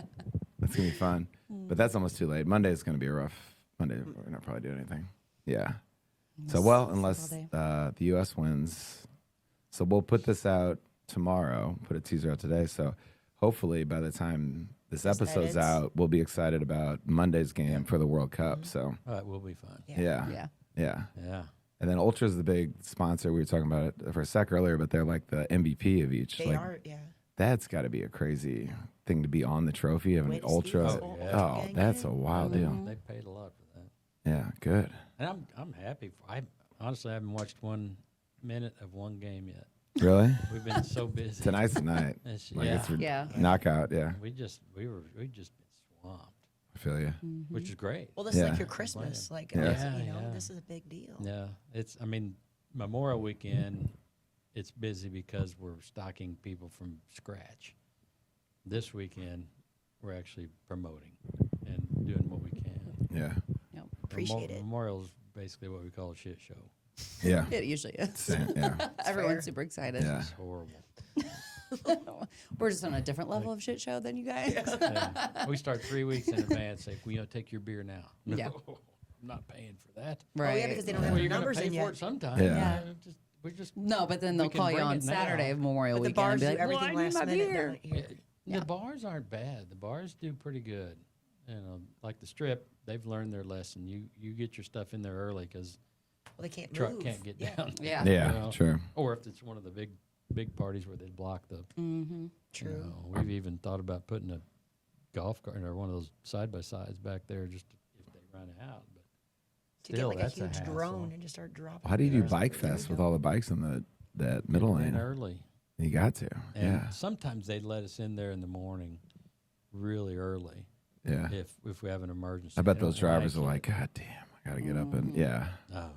Speaker 2: that's gonna be fun. But that's almost too late. Monday's gonna be a rough Monday. We're not probably do anything. Yeah. So well, unless
Speaker 1: day.
Speaker 2: the U.S. wins, so we'll put this out tomorrow. Put a teaser out today. So hopefully by the time this episode's
Speaker 4: edits.
Speaker 2: out, we'll be excited about Monday's game for the World Cup. So
Speaker 3: Oh, it will be fun.
Speaker 2: yeah,
Speaker 1: Yeah.
Speaker 2: yeah.
Speaker 3: Yeah.
Speaker 2: And then Ultra's the big sponsor. We were talking about it for a sec earlier, but they're like the MVP of each.
Speaker 4: They
Speaker 2: like,
Speaker 4: are, yeah.
Speaker 2: That's got to be a crazy thing to be on the trophy of an
Speaker 4: Way to see
Speaker 2: Ultra.
Speaker 4: this
Speaker 3: Oh,
Speaker 4: whole
Speaker 3: yeah.
Speaker 2: Oh,
Speaker 4: gang
Speaker 2: that's
Speaker 4: gang.
Speaker 2: a wild deal.
Speaker 3: They paid a lot for that.
Speaker 2: Yeah, good.
Speaker 3: And I'm happy. I honestly haven't watched 1 minute of one game yet.
Speaker 2: Really?
Speaker 3: We've been so busy.
Speaker 2: Tonight's the night.
Speaker 3: It's-
Speaker 2: Like
Speaker 3: yeah.
Speaker 2: it's a
Speaker 1: Yeah.
Speaker 2: knockout. Yeah,
Speaker 3: We just been swamped,
Speaker 2: I feel you.
Speaker 3: which is great.
Speaker 4: Well, this is
Speaker 2: Yeah.
Speaker 4: like your Christmas. Like,
Speaker 2: Yeah.
Speaker 3: Yeah.
Speaker 4: this is a big deal.
Speaker 3: Yeah, I mean, Memorial Weekend, it's busy because we're stocking people from scratch. This weekend, we're actually promoting and doing what we can.
Speaker 2: Yeah,
Speaker 1: Yep.
Speaker 4: Appreciate it.
Speaker 3: Memorial's basically what we call a shit show.
Speaker 2: yeah.
Speaker 1: It usually is.
Speaker 2: Same, yeah,
Speaker 1: Everyone's
Speaker 4: fair.
Speaker 1: super excited.
Speaker 2: yeah.
Speaker 3: It's horrible.
Speaker 1: We're just on a different level of shit show than you guys.
Speaker 3: Yeah. We start 3 weeks in advance. Say, we take your beer now. No,
Speaker 1: Yeah.
Speaker 3: I'm not paying for that.
Speaker 1: Right.
Speaker 4: Oh, yeah, because they don't
Speaker 3: Well,
Speaker 4: have
Speaker 3: you're
Speaker 4: the
Speaker 3: gonna
Speaker 4: numbers
Speaker 3: pay
Speaker 4: in
Speaker 3: for
Speaker 4: yet.
Speaker 3: it sometime.
Speaker 2: Yeah.
Speaker 3: We just
Speaker 1: No, but then
Speaker 3: We
Speaker 1: they'll
Speaker 3: can
Speaker 1: call you
Speaker 3: bring
Speaker 1: on
Speaker 3: it now.
Speaker 1: Saturday of Memorial
Speaker 4: But the
Speaker 1: Weekend
Speaker 4: bars
Speaker 1: and be
Speaker 4: do
Speaker 1: like,
Speaker 4: everything
Speaker 1: well, I need
Speaker 4: last
Speaker 1: my
Speaker 4: minute
Speaker 1: beer.
Speaker 4: down here.
Speaker 1: Yeah.
Speaker 3: The bars aren't bad. The bars do pretty good. Like the Strip, they've learned their lesson. You get your stuff in there early because
Speaker 4: Well, they can't
Speaker 3: truck
Speaker 4: move.
Speaker 3: can't get
Speaker 4: Yeah.
Speaker 3: down.
Speaker 1: Yeah.
Speaker 2: Yeah,
Speaker 3: Well,
Speaker 2: true.
Speaker 3: Or if it's one of the big parties where they block the.
Speaker 1: Mm-hmm.
Speaker 4: True.
Speaker 3: We've even thought about putting a golf cart or one of those side by sides back there just if they run out. But
Speaker 4: To get
Speaker 3: still,
Speaker 4: like a
Speaker 3: that's
Speaker 4: huge
Speaker 3: hassle.
Speaker 4: drone and just start dropping.
Speaker 2: How do you do
Speaker 4: beers.
Speaker 2: Bike Fest with all the bikes in that middle
Speaker 3: Get 'em in
Speaker 2: lane?
Speaker 3: early.
Speaker 2: You got to.
Speaker 3: And
Speaker 2: Yeah,
Speaker 3: sometimes they let us in there in the morning, really early,
Speaker 2: yeah.
Speaker 3: if we have an emergency.
Speaker 2: I bet
Speaker 3: They
Speaker 2: those
Speaker 3: don't
Speaker 2: drivers are
Speaker 3: like
Speaker 2: like, God damn, I got to get up and yeah,
Speaker 3: Oh,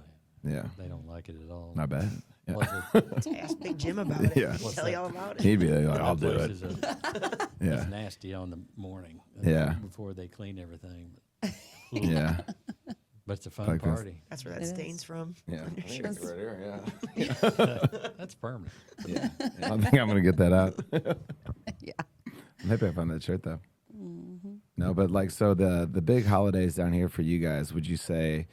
Speaker 2: yeah.
Speaker 3: they don't like it at all.
Speaker 2: Not bad. Yeah.
Speaker 3: What's it?
Speaker 4: Ask Big Jim about it.
Speaker 2: Yeah.
Speaker 4: He'll
Speaker 3: What's
Speaker 4: tell
Speaker 3: that?
Speaker 4: you all about it.
Speaker 2: He'd be like, I'll do
Speaker 3: That
Speaker 2: it.
Speaker 3: place is
Speaker 2: Yeah,
Speaker 3: It's nasty on the morning.
Speaker 2: Yeah.
Speaker 3: Before they clean everything.
Speaker 2: yeah.
Speaker 3: But it's a fun
Speaker 2: Like this.
Speaker 3: party.
Speaker 4: That's where that
Speaker 1: It
Speaker 4: stain's
Speaker 1: is.
Speaker 4: from.
Speaker 2: Yeah, I think it's right here. Yeah,
Speaker 3: That's permanent.
Speaker 2: yeah. I don't think I'm gonna get that out.
Speaker 1: Yeah.
Speaker 2: Maybe I found that shirt though. No, but like, so the big holidays down here for you guys, would you say?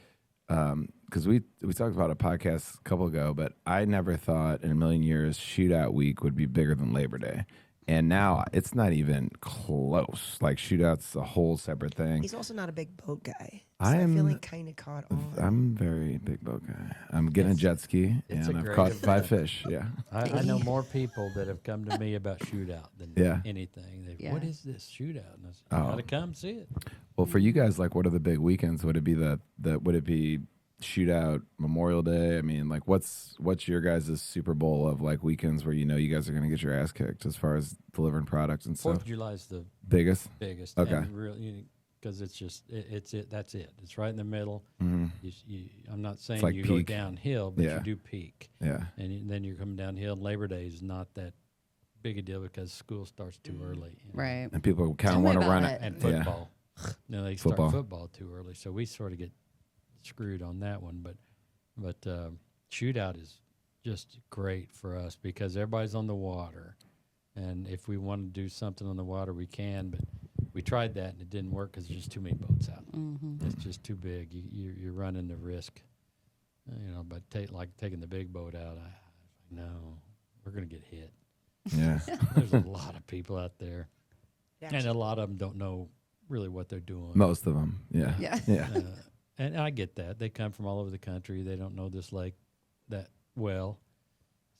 Speaker 2: Because we talked about a podcast a couple ago, but I never thought in a million years Shootout Week would be bigger than Labor Day, and now it's not even close. Like Shootout's a whole separate thing.
Speaker 4: He's also not a big boat guy. So
Speaker 2: I
Speaker 4: I
Speaker 2: am-
Speaker 4: feel like kind of caught on.
Speaker 2: I'm very big boat guy. I'm getting a jet ski,
Speaker 3: it's
Speaker 2: and
Speaker 3: a
Speaker 2: I've
Speaker 3: great
Speaker 2: caught
Speaker 3: event.
Speaker 2: 5 fish. Yeah,
Speaker 3: I know more people that have come to me about Shootout than
Speaker 2: Yeah.
Speaker 3: anything.
Speaker 1: Yeah.
Speaker 3: What is this Shootout? And I said,
Speaker 2: Oh.
Speaker 3: you gotta come see it.
Speaker 2: Well, for you guys, like, what are the big weekends? Would it be would it be Shootout, Memorial Day? I mean, like, what's your guys' Super Bowl of like weekends where you know you guys are gonna get your ass kicked as far as delivering products and
Speaker 3: 4th
Speaker 2: stuff?
Speaker 3: of July is the
Speaker 2: Biggest.
Speaker 3: biggest.
Speaker 2: Okay.
Speaker 3: And really, because it's just it's it. That's it. It's right in the middle.
Speaker 2: Mm-hmm.
Speaker 3: I'm not saying
Speaker 2: like
Speaker 3: you
Speaker 2: peak.
Speaker 3: go downhill, but
Speaker 2: Yeah.
Speaker 3: you do peak,
Speaker 2: Yeah.
Speaker 3: and then you're coming downhill. And Labor Day is not that big a deal because school starts too early. you know.
Speaker 1: Right.
Speaker 2: And people kind
Speaker 1: Tell
Speaker 2: of
Speaker 1: me
Speaker 2: want to
Speaker 1: about
Speaker 2: run
Speaker 1: it.
Speaker 2: it.
Speaker 3: And
Speaker 2: Yeah.
Speaker 3: football. No, they
Speaker 2: Football.
Speaker 3: start football too early, so we sort of get screwed on that one. But Shootout is just great for us because everybody's on the water, and if we want to do something on the water, we can. But we tried that and it didn't work because there's just too many boats out. It's just too big. You're running the risk, But taking the big boat out, no, we're gonna get hit.
Speaker 2: Yeah.
Speaker 3: There's a lot of people out there,
Speaker 4: Yeah.
Speaker 3: and a lot of them don't know really what they're doing.
Speaker 2: Most of them. Yeah.
Speaker 1: Yeah.
Speaker 2: Yeah.
Speaker 3: And I get that. They come from all over the country. They don't know this lake that well.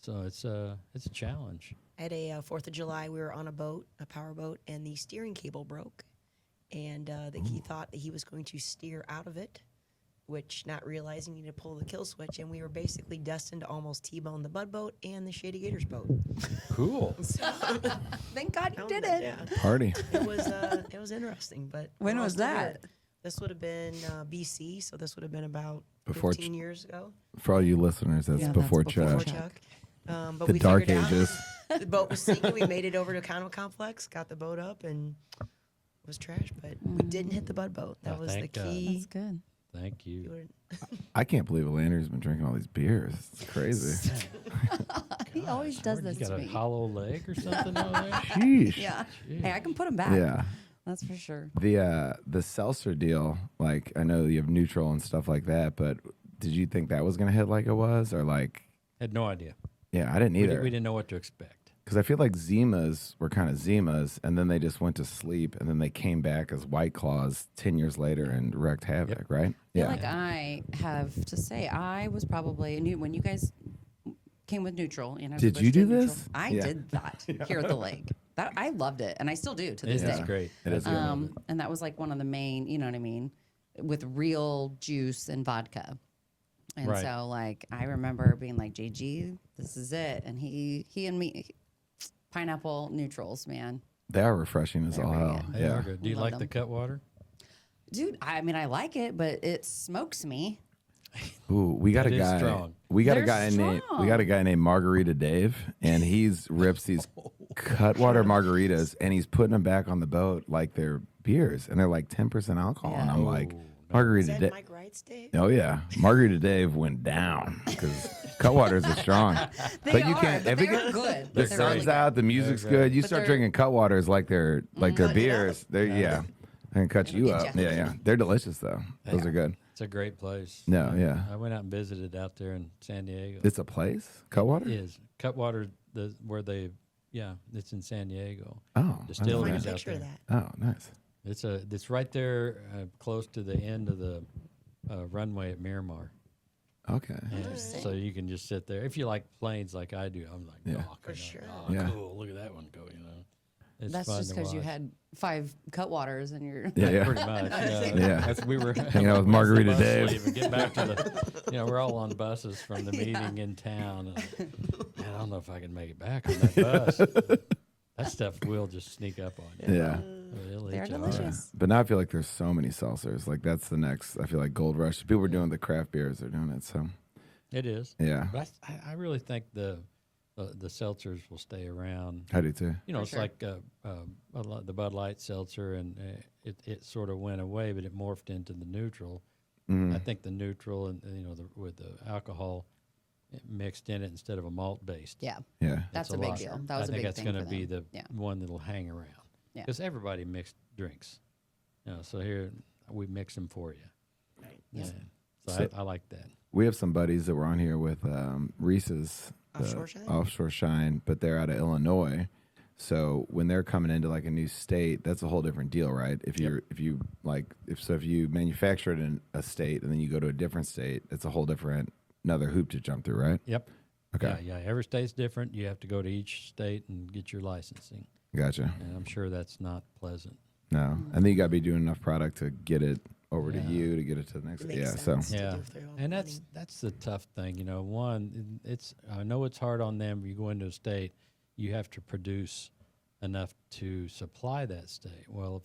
Speaker 3: So it's a challenge.
Speaker 4: At a 4th of July, we were on a boat, a power boat, and the steering cable broke. And he thought that he was going to steer out of it, which not realizing he needed to pull the kill switch. And we were basically destined to almost T-bone the Bud boat and the Shady Gators boat.
Speaker 3: Cool.
Speaker 1: Thank God you did it.
Speaker 4: Yeah.
Speaker 2: Party.
Speaker 4: It was interesting. But
Speaker 1: When
Speaker 4: we're all
Speaker 1: was
Speaker 4: still
Speaker 1: that?
Speaker 4: here. This would have been BC, so this would have been about
Speaker 2: Before
Speaker 4: 15 years ago.
Speaker 2: For all you listeners, that's
Speaker 1: Yeah,
Speaker 2: before
Speaker 1: that's before
Speaker 2: Chuck.
Speaker 1: Chuck.
Speaker 4: But
Speaker 2: The
Speaker 4: we
Speaker 2: dark
Speaker 4: figured it out.
Speaker 2: ages.
Speaker 4: The boat was sinking. We made it over to a condo complex, got the boat up, and it was trash. But we didn't hit the Bud boat. That
Speaker 3: Oh,
Speaker 4: was the
Speaker 3: thank God.
Speaker 4: key.
Speaker 1: That's good.
Speaker 3: Thank
Speaker 4: You
Speaker 3: you.
Speaker 4: wouldn't-
Speaker 2: I can't believe Landry's been drinking all these beers. It's crazy.
Speaker 1: He always
Speaker 3: Gosh,
Speaker 1: does
Speaker 3: Lord,
Speaker 1: this
Speaker 3: you
Speaker 1: to
Speaker 3: got a
Speaker 1: me.
Speaker 3: hollow leg or something over there?
Speaker 2: Sheesh.
Speaker 1: Yeah.
Speaker 3: Jeez.
Speaker 1: Hey, I can put him back.
Speaker 2: Yeah.
Speaker 1: That's for sure.
Speaker 2: The seltzer deal, like I know you have neutral and stuff like that, but did you think that was gonna hit like it was, or like?
Speaker 3: Had no idea.
Speaker 2: Yeah, I didn't
Speaker 3: We,
Speaker 2: either.
Speaker 3: we didn't know what to expect.
Speaker 2: Because I feel like Zimas were kind of Zimas, and then they just went to sleep, and then they came back as White Claws 10 years later and wreaked havoc, right?
Speaker 1: I feel like I have to say I was probably when you guys came with neutral.
Speaker 2: Did you do
Speaker 1: Neutral,
Speaker 2: this?
Speaker 1: I
Speaker 2: Yeah.
Speaker 1: did that here at the lake. That I loved it, and I still do to this
Speaker 3: It's
Speaker 1: day.
Speaker 3: great.
Speaker 2: It is good.
Speaker 1: And that was like one of the main, you know what I mean, with real juice and vodka. And
Speaker 3: Right.
Speaker 1: so like I remember being like, JG, this is it. And he and me, pineapple neutrals, man.
Speaker 2: They are refreshing as
Speaker 1: They're
Speaker 2: all
Speaker 1: very
Speaker 2: hell.
Speaker 1: good.
Speaker 3: They
Speaker 2: Yeah.
Speaker 3: are good. Do you
Speaker 1: Love
Speaker 3: like
Speaker 1: them.
Speaker 3: the cut water?
Speaker 1: Dude, I mean, I like it, but it smokes me.
Speaker 2: Ooh, we got
Speaker 3: That
Speaker 2: a
Speaker 3: is
Speaker 2: guy.
Speaker 3: strong.
Speaker 2: We got a
Speaker 1: They're
Speaker 2: guy named
Speaker 1: strong.
Speaker 2: we got a guy named Margarita Dave, and he's rips these cutwater margaritas, and he's putting them back on the boat like they're beers, and they're like 10% alcohol, and
Speaker 1: Yeah.
Speaker 2: I'm like,
Speaker 3: Ooh,
Speaker 4: Is
Speaker 2: Margarita
Speaker 4: that
Speaker 2: Dave.
Speaker 4: Mike Wright's day?
Speaker 2: Oh yeah, Margarita Dave went down because cutwaters are strong.
Speaker 1: They
Speaker 2: But you
Speaker 1: are,
Speaker 2: can't-
Speaker 1: but
Speaker 2: if it
Speaker 1: they're
Speaker 2: get-
Speaker 1: good.
Speaker 2: The
Speaker 1: They're
Speaker 2: sun's
Speaker 1: really good.
Speaker 2: out, the music's
Speaker 3: They're
Speaker 2: good. You
Speaker 1: But
Speaker 2: start
Speaker 1: they're-
Speaker 2: drinking cutwaters like they're
Speaker 4: Cut it
Speaker 2: beers. They're yeah, they can cut you
Speaker 1: get
Speaker 2: up.
Speaker 1: ya.
Speaker 2: Yeah. They're delicious though. Those are good.
Speaker 3: It's a great place.
Speaker 2: No, yeah.
Speaker 3: I went out and visited out there in San Diego.
Speaker 2: It's a place, Cutwater.
Speaker 3: It is Cutwater, it's in San Diego.
Speaker 2: Oh,
Speaker 3: Distillery.
Speaker 4: Find a
Speaker 3: Out
Speaker 4: picture of
Speaker 3: there.
Speaker 4: that.
Speaker 2: oh, nice.
Speaker 3: It's right there, close to the end of the runway at Miramar.
Speaker 2: Okay.
Speaker 3: And so you can just sit there. If you like planes like I do, I'm like,
Speaker 2: Yeah.
Speaker 3: oh,
Speaker 4: For sure.
Speaker 3: Oh,
Speaker 2: Yeah.
Speaker 3: cool. Look at that one go. It's
Speaker 1: That's
Speaker 3: fun
Speaker 1: just
Speaker 3: to
Speaker 1: because you
Speaker 3: watch.
Speaker 1: had 5 Cutwaters and you're.
Speaker 2: Yeah, yeah.
Speaker 3: Pretty much. Yeah.
Speaker 2: Yeah.
Speaker 3: That's, we were
Speaker 2: Hanging out with
Speaker 3: once the
Speaker 2: Margarita
Speaker 3: bus
Speaker 2: Dave.
Speaker 3: leave and get back to the. We're all on buses from the meeting in town. And, man, I don't know if I can make it back on that bus. That stuff will just sneak up on you.
Speaker 2: Yeah.
Speaker 3: It'll
Speaker 1: They're
Speaker 3: eat you
Speaker 1: delicious.
Speaker 2: But now I feel like there's so many seltzers. Like that's the next. I feel like Gold Rush. People are doing the craft beers. They're doing it. So
Speaker 3: It is.
Speaker 2: yeah,
Speaker 3: But I really think the seltzers will stay around.
Speaker 2: I do too.
Speaker 3: You know,
Speaker 1: For
Speaker 3: it's
Speaker 1: sure.
Speaker 3: like the Bud Light seltzer, and it sort of went away, but it morphed into the neutral. I think the neutral and with the alcohol mixed in it instead of a malt based.
Speaker 1: Yeah.
Speaker 2: Yeah.
Speaker 1: That's
Speaker 3: It's
Speaker 1: a big
Speaker 3: lot.
Speaker 1: deal. That was
Speaker 3: I
Speaker 1: a
Speaker 3: think
Speaker 1: big
Speaker 3: that's
Speaker 1: thing
Speaker 3: gonna
Speaker 1: for
Speaker 3: be
Speaker 1: them.
Speaker 3: the
Speaker 1: Yeah.
Speaker 3: one that'll hang around.
Speaker 1: Yeah.
Speaker 3: Because everybody mixed drinks. So here we mix them for you.
Speaker 4: Right.
Speaker 3: Yeah. So,
Speaker 2: So-
Speaker 3: I like that.
Speaker 2: We have some buddies that were on here with Reese's Offshore Shine, but they're out of Illinois. So when they're coming into like a new state, that's a whole different deal, right? If you manufacture it in a state and then you go to a different state, it's a whole different another hoop to jump through, right?
Speaker 3: Yep.
Speaker 2: Okay.
Speaker 3: Yeah. Every state's different. You have to go to each state and get your licensing.
Speaker 2: Gotcha.
Speaker 3: And I'm sure that's not pleasant.
Speaker 2: No, and then you got to be doing enough product to get it over to
Speaker 3: Yeah.
Speaker 2: you to get it to the next.
Speaker 4: It makes
Speaker 2: Yeah.
Speaker 4: sense
Speaker 2: So
Speaker 4: to
Speaker 3: Yeah,
Speaker 4: do their own
Speaker 3: and
Speaker 4: money.
Speaker 3: that's the tough thing. One, I know it's hard on them. You go into a state, you have to produce enough to supply that state. Well,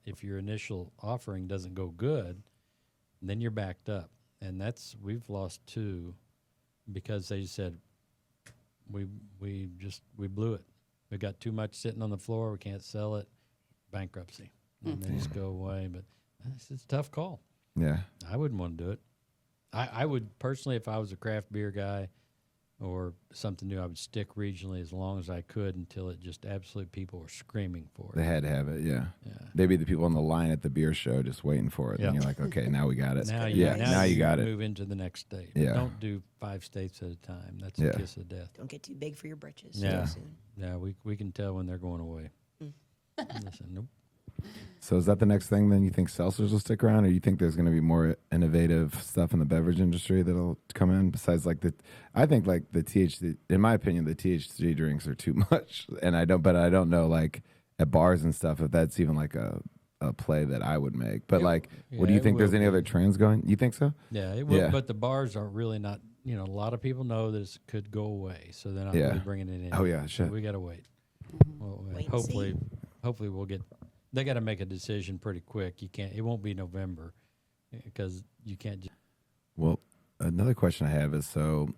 Speaker 3: if your initial offering doesn't go good, then you're backed up, and we've lost 2 because they said we blew it. We got too much sitting on the floor. We can't sell it. Bankruptcy, and they just go away. But it's a tough call.
Speaker 2: yeah,
Speaker 3: I wouldn't want to do it. I would personally, if I was a craft beer guy or something new, I would stick regionally as long as I could until it just absolutely people were screaming for
Speaker 2: they
Speaker 3: it.
Speaker 2: had to have it. Yeah.
Speaker 3: Yeah.
Speaker 2: They'd be the people on the line at the beer show just waiting for it.
Speaker 3: Yeah.
Speaker 2: And you're like, okay, now we got it.
Speaker 3: Now
Speaker 2: now you got it.
Speaker 3: move into the next state.
Speaker 2: Yeah.
Speaker 3: Don't do 5 states at a time. That's
Speaker 2: Yeah.
Speaker 3: a kiss of death.
Speaker 4: Don't get too big for your britches.
Speaker 3: Yeah.
Speaker 4: Too soon.
Speaker 3: Yeah, we can tell when they're going away. Listen, nope.
Speaker 2: So is that the next thing then? You think seltzers will stick around, or you think there's going to be more innovative stuff in the beverage industry that'll come in besides I think like the THC, in my opinion, the THC drinks are too much. And I don't know like at bars and stuff if that's even like a play that I would make. But what do you
Speaker 3: it
Speaker 2: think there's
Speaker 3: will
Speaker 2: any
Speaker 3: be.
Speaker 2: other trends going? You think so?
Speaker 3: Yeah, it will.
Speaker 2: Yeah.
Speaker 3: But the bars are really not. A lot of people know this could go away, so they're not
Speaker 2: Yeah.
Speaker 3: really bringing it in.
Speaker 2: Oh, yeah,
Speaker 3: so
Speaker 2: shit.
Speaker 3: we got to wait. Well,
Speaker 4: Wait and
Speaker 3: hopefully we'll get. They got to make a decision pretty quick. You can't. It won't be November because you can't.
Speaker 2: Well, another question I have is, so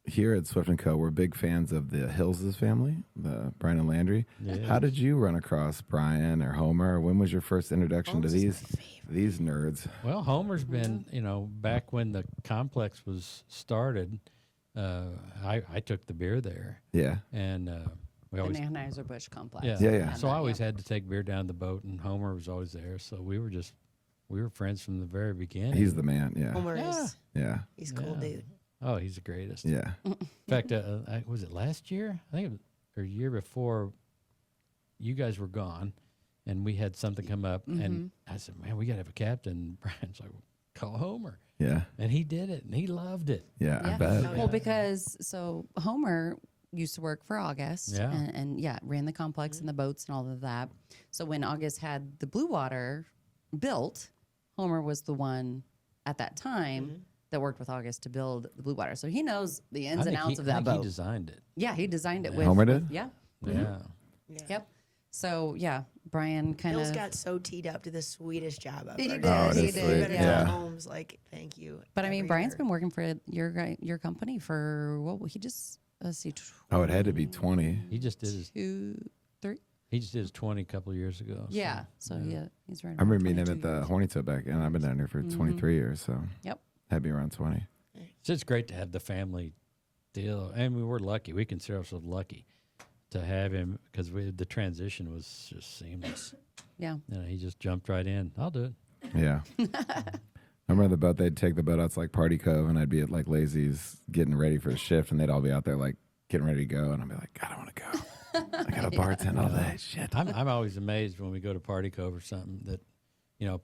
Speaker 2: here at Swift & Co., we're big fans of the Hills's family, the Brian and Landry.
Speaker 3: Yes.
Speaker 2: How did you run across Brian or Homer? When was your first introduction to
Speaker 4: Holmes is
Speaker 2: these nerds?
Speaker 3: Well, Homer's been, back when the complex was started, I took the beer there,
Speaker 2: Yeah.
Speaker 3: and we
Speaker 1: An
Speaker 3: always,
Speaker 1: Anheuser-Busch complex.
Speaker 3: yeah,
Speaker 2: Yeah.
Speaker 3: So I always had to take beer down the boat, and Homer was always there. So we were friends from the very beginning.
Speaker 2: He's the man. Yeah.
Speaker 4: Homer is.
Speaker 2: Yeah.
Speaker 4: He's a cool
Speaker 3: Yeah.
Speaker 4: dude.
Speaker 3: Oh, he's the greatest.
Speaker 2: Yeah.
Speaker 3: In fact, was it last year? I think it was, or year before. You guys were gone, and we had something come up, and I said, "Man, we got to have a captain." Brian's like, "Call Homer,"
Speaker 2: Yeah.
Speaker 3: and he did it, and he loved it.
Speaker 2: Yeah. I
Speaker 1: Yeah.
Speaker 2: bet.
Speaker 1: Well, because Homer used to work for August
Speaker 3: Yeah.
Speaker 1: and ran the complex and the boats and all of that. So when August had the Blue Water built, Homer was the one at that time that worked with August to build the Blue Water. So he knows the ins and outs of that
Speaker 3: I think
Speaker 1: boat.
Speaker 3: he designed it.
Speaker 1: Yeah, he designed it
Speaker 3: Yeah.
Speaker 1: with
Speaker 2: Homer did?
Speaker 1: Yeah.
Speaker 3: Yeah.
Speaker 4: Yeah.
Speaker 1: Yep. So yeah, Brian kind
Speaker 4: Bill's
Speaker 1: of
Speaker 4: got so teed up to the sweetest job ever.
Speaker 1: He did,
Speaker 2: Oh, it
Speaker 1: he
Speaker 2: is
Speaker 1: did,
Speaker 2: sweet.
Speaker 4: You better
Speaker 2: Yeah.
Speaker 4: tell Holmes, like, thank you.
Speaker 1: But I mean,
Speaker 4: every
Speaker 1: Brian's
Speaker 4: year.
Speaker 1: been working for your company for he just let's see,
Speaker 2: Oh, it had to be 20.
Speaker 3: He just did his
Speaker 1: 2, 3.
Speaker 3: He just did his 20 a couple of years ago.
Speaker 1: Yeah. So yeah, he's right.
Speaker 2: I remember
Speaker 1: around
Speaker 2: meeting him
Speaker 1: 22
Speaker 2: at the
Speaker 1: years.
Speaker 2: Horny Toe back, and I've been down here for 23 years, so
Speaker 1: Yep.
Speaker 2: had to be around 20.
Speaker 3: So it's great to have the family deal. And we were lucky. We consider ourselves lucky to have him because the transition was just seamless.
Speaker 1: Yeah.
Speaker 3: He just jumped right in. I'll do it.
Speaker 2: Yeah. I remember the boat, they'd take the boat out to like Party Cove, and I'd be at like Lazy's getting ready for a shift, and they'd all be out there like getting ready to go, and I'd be like, God, I want to go. I got to bartend all day. Shit.
Speaker 3: I'm always amazed when we go to Party Cove or something that,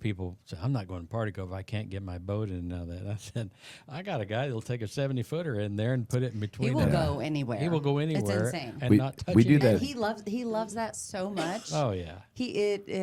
Speaker 3: people say, I'm not going to Party Cove. I can't get my boat in and all that. I said, I got a guy that'll take a 70-footer in there and put it in between.
Speaker 1: He will
Speaker 3: the-
Speaker 1: go anywhere.
Speaker 3: He will go anywhere.
Speaker 1: It's insane.
Speaker 3: And
Speaker 2: We-
Speaker 3: not touch
Speaker 2: we do
Speaker 3: anything.
Speaker 2: that.
Speaker 1: And he loves that so much.
Speaker 3: Oh, yeah.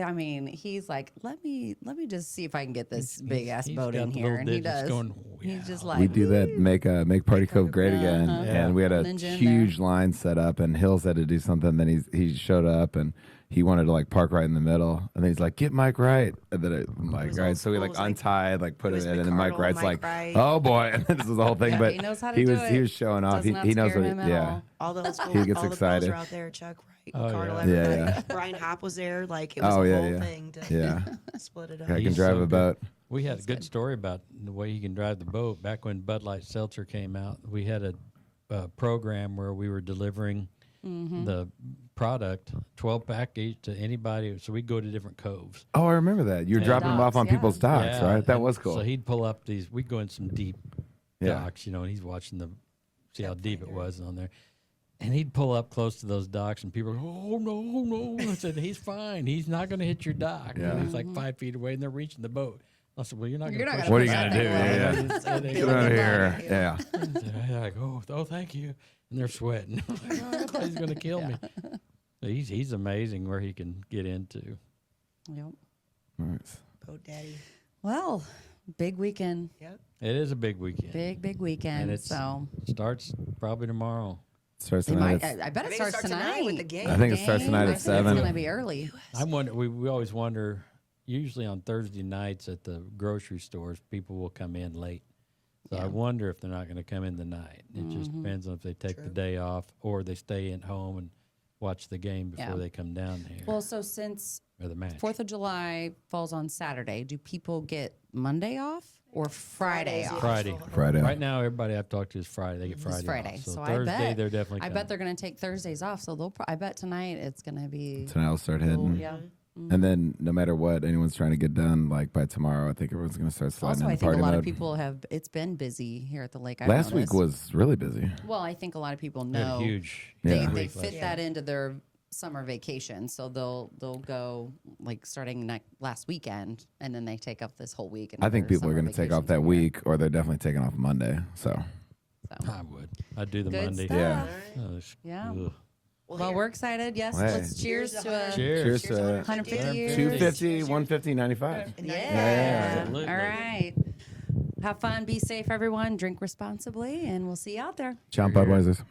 Speaker 1: I mean, he's like, let me just see if I can get this big ass
Speaker 3: He's
Speaker 1: boat
Speaker 3: got
Speaker 1: in
Speaker 3: the
Speaker 1: here,
Speaker 3: little
Speaker 1: and he
Speaker 3: digits
Speaker 1: does.
Speaker 3: going,
Speaker 1: He's just
Speaker 3: wow.
Speaker 1: like
Speaker 2: We do that, make Party Cove great again, and we had a
Speaker 1: Ninja in
Speaker 2: huge line set up, and Hills had to do something. Then he showed up, and he wanted to like park right in the middle, and then he's like, "Get Mike Wright," and then Mike
Speaker 4: was
Speaker 2: Wright.
Speaker 4: old
Speaker 2: So we
Speaker 4: school.
Speaker 2: like
Speaker 4: It was like-
Speaker 2: untied, like put
Speaker 4: it
Speaker 2: it
Speaker 4: was
Speaker 2: in, and then Mike
Speaker 4: Ricardo,
Speaker 2: Wright's
Speaker 4: Mike
Speaker 2: like,
Speaker 4: Wright.
Speaker 2: "Oh boy!" And this was the whole thing.
Speaker 1: Yeah,
Speaker 2: but
Speaker 1: he knows how to
Speaker 2: he
Speaker 1: do
Speaker 2: was
Speaker 1: it.
Speaker 2: he was showing off.
Speaker 1: Does not
Speaker 2: He knows
Speaker 1: scare
Speaker 2: what.
Speaker 1: him at
Speaker 2: Yeah.
Speaker 1: all.
Speaker 4: All those
Speaker 2: He gets
Speaker 4: all the
Speaker 2: excited.
Speaker 4: pros are out there. Chuck Wright,
Speaker 3: Oh,
Speaker 4: Ricardo,
Speaker 3: yeah.
Speaker 4: everybody.
Speaker 2: Yeah, yeah.
Speaker 4: Brian Hopp was there. Like, it was
Speaker 2: Oh,
Speaker 4: a
Speaker 2: yeah,
Speaker 4: whole
Speaker 2: yeah.
Speaker 4: thing to
Speaker 2: Yeah,
Speaker 4: split it up.
Speaker 2: I can
Speaker 3: He's
Speaker 2: drive
Speaker 3: so
Speaker 2: a boat.
Speaker 3: We had a good story about the way you can drive the boat. Back when Bud Light Seltzer came out, we had a program where we were delivering the product, 12-pack each, to anybody. So we'd go to different coves.
Speaker 2: Oh, I remember that. You're dropping them off
Speaker 1: Docks,
Speaker 2: on
Speaker 1: yeah.
Speaker 2: people's docks, right? That
Speaker 3: and
Speaker 2: was cool.
Speaker 3: So he'd pull up these. We'd go in some deep
Speaker 2: Yeah.
Speaker 3: docks, and he's watching see how deep it was on there. And he'd pull up close to those docks, and people go, "Oh no!" I said, "He's fine. He's not going to hit your dock."
Speaker 2: Yeah.
Speaker 3: And he's like 5 feet away, and they're reaching the boat. I said, "Well, you're not going to push
Speaker 2: What are
Speaker 3: it
Speaker 2: you
Speaker 3: back
Speaker 2: gonna do?
Speaker 3: that way."
Speaker 2: Yeah.
Speaker 3: They
Speaker 2: Get
Speaker 3: go,
Speaker 2: out of here. Yeah.
Speaker 3: they're like, "Oh, thank you," and they're sweating. I'm like, "Oh, I thought he's going to kill me." So he's amazing where he can get into.
Speaker 1: Yep.
Speaker 2: Nice.
Speaker 4: Boat daddy.
Speaker 1: Well, big weekend.
Speaker 4: Yep.
Speaker 3: It is a big weekend.
Speaker 1: Big weekend.
Speaker 3: And it
Speaker 1: so
Speaker 3: starts probably tomorrow.
Speaker 2: Starts
Speaker 1: it
Speaker 2: tonight.
Speaker 1: might, I bet
Speaker 4: I
Speaker 1: it
Speaker 4: think it
Speaker 1: starts
Speaker 4: starts tonight
Speaker 1: tonight
Speaker 4: with the game.
Speaker 2: I think it starts tonight at
Speaker 1: I think
Speaker 2: 7.
Speaker 1: It's going to be early.
Speaker 3: I wonder. We always wonder. Usually on Thursday nights at the grocery stores, people will come in late. So I wonder if they're not going to come in tonight. It just depends on if they take the day off or they stay at home and watch the game before they come down here.
Speaker 1: Well, so since
Speaker 3: or the match.
Speaker 1: 4th of July falls on Saturday, do people get Monday off or Friday off?
Speaker 3: Friday.
Speaker 2: Friday.
Speaker 3: Right now, everybody I've talked to is Friday. They get Friday.
Speaker 1: It's Friday.
Speaker 3: Off. So,
Speaker 1: So
Speaker 3: Thursday,
Speaker 1: I bet
Speaker 3: they're definitely.
Speaker 1: I
Speaker 3: coming.
Speaker 1: bet they're going to take Thursdays off. So I bet tonight it's going to be.
Speaker 2: Tonight will start hitting.
Speaker 1: Yeah.
Speaker 2: And then no matter what anyone's trying to get done, like by tomorrow, I think everyone's going to start sliding
Speaker 1: Also, I
Speaker 2: into
Speaker 1: think
Speaker 2: party
Speaker 1: a lot
Speaker 2: mode.
Speaker 1: of people have. It's been busy here at the lake. I've
Speaker 2: Last week
Speaker 1: noticed.
Speaker 2: was really busy.
Speaker 1: Well, I think a lot of people
Speaker 3: They had
Speaker 1: know
Speaker 3: a huge.
Speaker 1: they
Speaker 2: Yeah.
Speaker 1: they
Speaker 3: week
Speaker 1: fit
Speaker 3: last
Speaker 1: that into their summer vacation, so they'll go like starting last weekend, and then they take up this whole week.
Speaker 2: I think
Speaker 1: their
Speaker 2: people are
Speaker 1: summer
Speaker 2: going to take off
Speaker 1: vacations
Speaker 2: that
Speaker 1: from here.
Speaker 2: week, or they're definitely taking off Monday. So
Speaker 3: I would. I'd do the
Speaker 1: Good
Speaker 3: Monday.
Speaker 1: stuff.
Speaker 2: Yeah.
Speaker 1: Yeah.
Speaker 3: Ugh.
Speaker 1: Well, we're excited. Yes,
Speaker 2: Hey.
Speaker 1: let's cheers to a
Speaker 3: Cheers.
Speaker 2: cheers to
Speaker 1: 150 years.
Speaker 2: 250, 150, 95.
Speaker 1: Yeah.
Speaker 3: Absolutely.
Speaker 1: All right. Have fun. Be safe, everyone. Drink responsibly, and we'll see you out there.
Speaker 2: John Budweiser's.